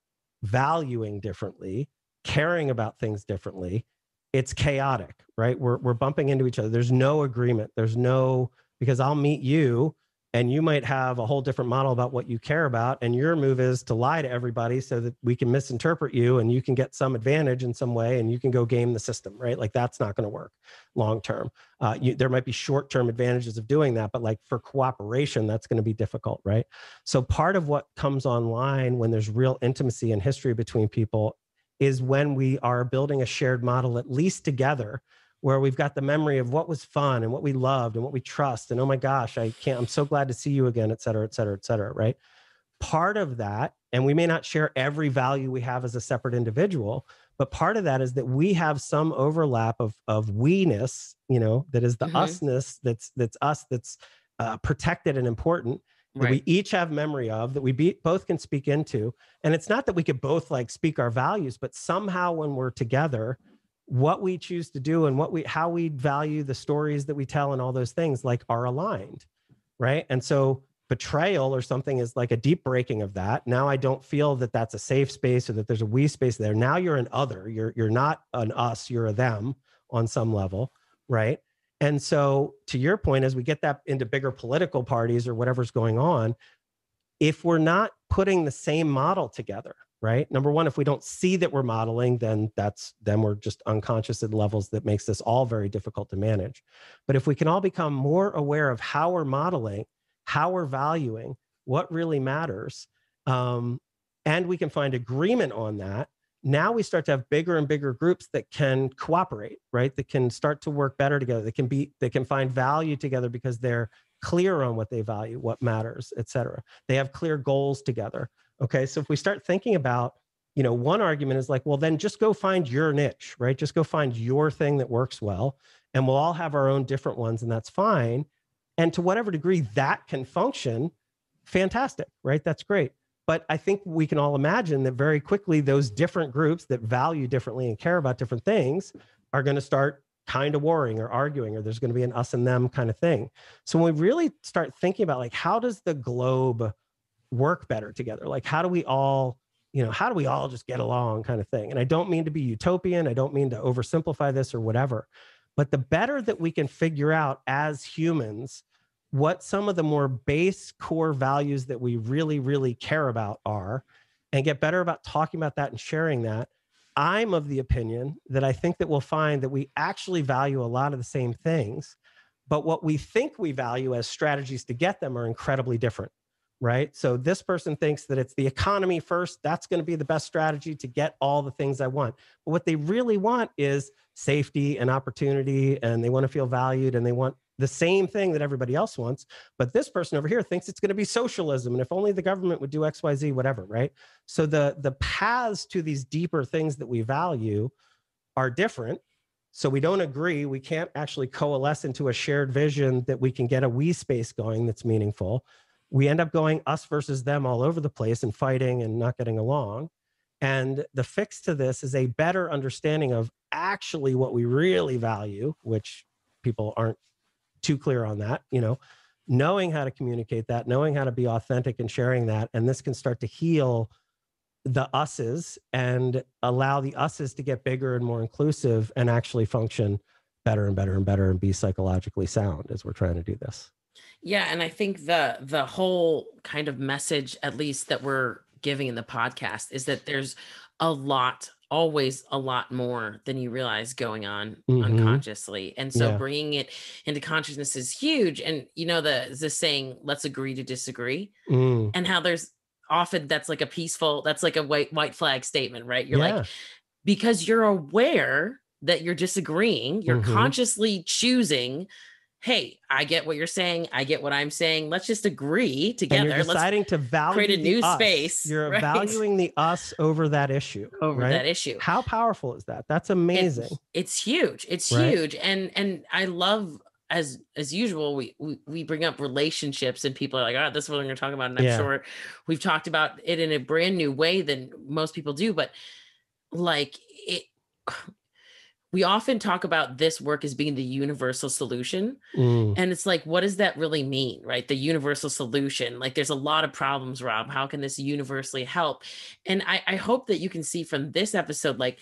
valuing differently, caring about things differently, it's chaotic, right? We're bumping into each other. There's no agreement. Because I'll meet you and you might have a whole different model about what you care about. And your move is to lie to everybody so that we can misinterpret you and you can get some advantage in some way and you can go game the system, right? Like that's not going to work long-term. There might be short-term advantages of doing that, but like for cooperation, that's going to be difficult, right? So part of what comes online when there's real intimacy and history between people is when we are building a shared model, at least together, where we've got the memory of what was fun and what we loved and what we trust. And oh my gosh, I'm so glad to see you again, et cetera, et cetera, et cetera, right? Part of that, and we may not share every value we have as a separate individual, but part of that is that we have some overlap of we-ness, you know, that is the usness, that's us, that's protected and important, that we each have memory of, that we both can speak into. And it's not that we could both like speak our values, but somehow when we're together, what we choose to do and how we value the stories that we tell and all those things like are aligned, right? And so betrayal or something is like a deep breaking of that. Now I don't feel that that's a safe space or that there's a we space there. Now you're an other. You're not an us, you're a them on some level, right? And so to your point, as we get that into bigger political parties or whatever's going on, if we're not putting the same model together, right? Number one, if we don't see that we're modeling, then we're just unconscious at levels that makes this all very difficult to manage. But if we can all become more aware of how we're modeling, how we're valuing, what really matters, and we can find agreement on that, now we start to have bigger and bigger groups that can cooperate, right? That can start to work better together. They can find value together because they're clear on what they value, what matters, et cetera. They have clear goals together. Okay. So if we start thinking about, one argument is like, well, then just go find your niche, right? Just go find your thing that works well. And we'll all have our own different ones, and that's fine. And to whatever degree that can function, fantastic, right? That's great. But I think we can all imagine that very quickly, those different groups that value differently and care about different things are going to start kind of warring or arguing, or there's going to be an us and them kind of thing. So when we really start thinking about like, how does the globe work better together? Like, how do we all just get along kind of thing? And I don't mean to be utopian. I don't mean to oversimplify this or whatever, but the better that we can figure out as humans what some of the more base core values that we really, really care about are, and get better about talking about that and sharing that, I'm of the opinion that I think that we'll find that we actually value a lot of the same things, but what we think we value as strategies to get them are incredibly different, right? So this person thinks that it's the economy first. That's going to be the best strategy to get all the things I want. But what they really want is safety and opportunity, and they want to feel valued, and they want the same thing that everybody else wants. But this person over here thinks it's going to be socialism, and if only the government would do X, Y, Z, whatever, right? So the paths to these deeper things that we value are different. So we don't agree. We can't actually coalesce into a shared vision that we can get a we space going that's meaningful. We end up going us versus them all over the place and fighting and not getting along. And the fix to this is a better understanding of actually what we really value, which people aren't too clear on that, knowing how to communicate that, knowing how to be authentic and sharing that. And this can start to heal the us's and allow the us's to get bigger and more inclusive and actually function better and better and better and be psychologically sound as we're trying to do this. Yeah. And I think the whole kind of message, at least that we're giving in the podcast, is that there's always a lot more than you realize going on unconsciously. And so bringing it into consciousness is huge. And the saying, let's agree to disagree, and how there's often that's like a white flag statement, right? You're like, because you're aware that you're disagreeing, you're consciously choosing, hey, I get what you're saying. I get what I'm saying. Let's just agree together. And you're deciding to value create a new us. space. You're valuing the us over that issue. That issue. How powerful is that? That's amazing. It's huge. It's huge. And I love, as usual, we bring up relationships and people are like, oh, this is what we're going to talk about. And I'm sure we've talked about it in a brand new way than most people do. But like we often talk about this work as being the universal solution. And it's like, what does that really mean, right? The universal solution. Like there's a lot of problems, Rob. How can this universally help? And I hope that you can see from this episode, like,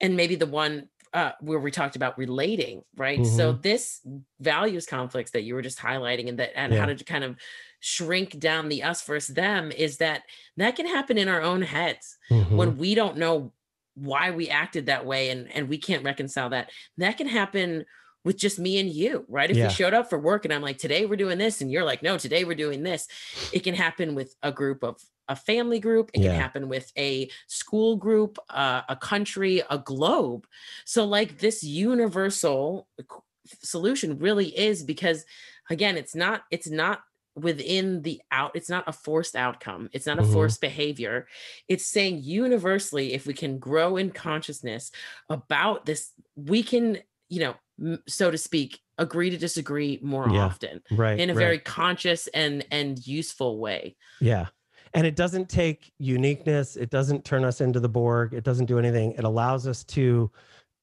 and maybe the one where we talked about relating, right? So this values conflicts that you were just highlighting and how to kind of shrink down the us versus them is that can happen in our own heads when we don't know why we acted that way and we can't reconcile that can happen with just me and you, right? If we showed up for work and I'm like, today we're doing this, and you're like, no, today we're doing this. It can happen with a family group. It can happen with a school group, a country, a globe. So like this universal solution really is, because again, it's not within it's not a forced outcome. It's not a forced behavior. It's saying universally, if we can grow in consciousness about this, we can, so to speak, agree to disagree more often, right? In a very conscious and useful way. Yeah. And it doesn't take uniqueness. It doesn't turn us into the Borg. It doesn't do anything. It allows us to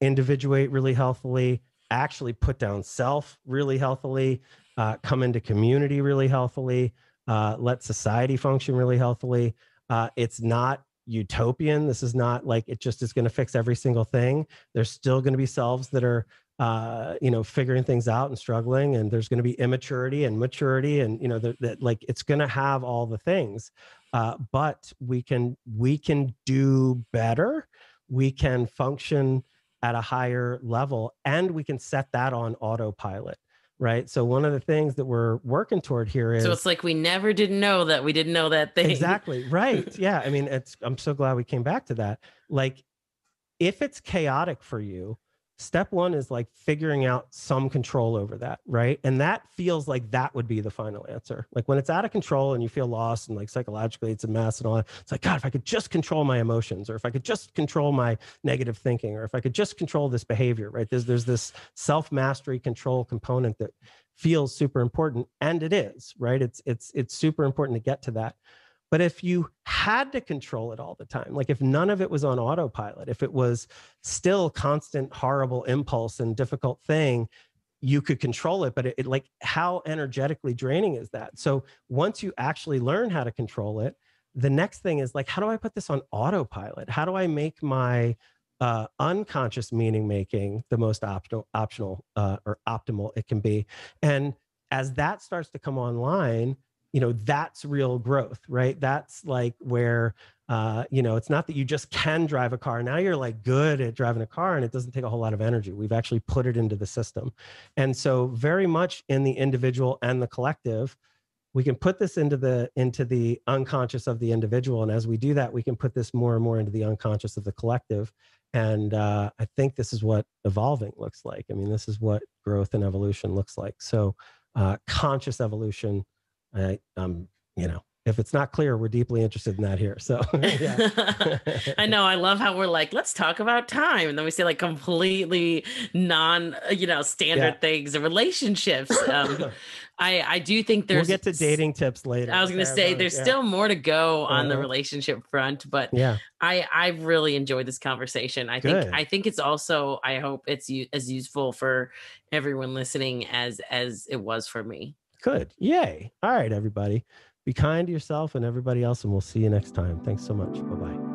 individuate really healthily, actually put down self really healthily, come into community really healthily, let society function really healthily. It's not utopian. This is not like it just is going to fix every single thing. There's still going to be selves that are figuring things out and struggling, and there's going to be immaturity and maturity, and that like it's going to have all the things, but we can do better. We can function at a higher level, and we can set that on autopilot, right? So one of the things that we're working toward here is, so it's like we never didn't know that we didn't know that thing. Exactly, right. Yeah, I mean, I'm so glad we came back to that. Like, if it's chaotic for you, step one is like figuring out some control over that, right? And that feels like that would be the final answer. Like when it's out of control and you feel lost and like psychologically it's a mess and all that, it's like, God, if I could just control my emotions, or if I could just control my negative thinking, or if I could just control this behavior, right? There's this self-mastery control component that feels super important, and it is, right? It's super important to get to that. But if you had to control it all the time, like if none of it was on autopilot, if it was still constant, horrible impulse and difficult thing, you could control it. But it like, how energetically draining is that? So once you actually learn how to control it, the next thing is like, how do I put this on autopilot? How do I make my unconscious meaning making the most optional or optimal it can be? And as that starts to come online, that's real growth, right? That's like where, it's not that you just can drive a car. Now you're like good at driving a car and it doesn't take a whole lot of energy. We've actually put it into the system. And so very much in the individual and the collective, we can put this into the unconscious of the individual. And as we do that, we can put this more and more into the unconscious of the collective. And I think this is what evolving looks like. I mean, this is what growth and evolution looks like. So conscious evolution, if it's not clear, we're deeply interested in that here. So yeah. I know. I love how we're like, let's talk about time. And then we say like completely standard things and relationships. I do think we'll get to dating tips later. I was going to say there's still more to go on the relationship front, but I really enjoyed this conversation. I think it's also, I hope it's as useful for everyone listening as it was for me. Good. Yay. All right, everybody. Be kind to yourself and everybody else, and we'll see you next time. Thanks so much. Bye-bye.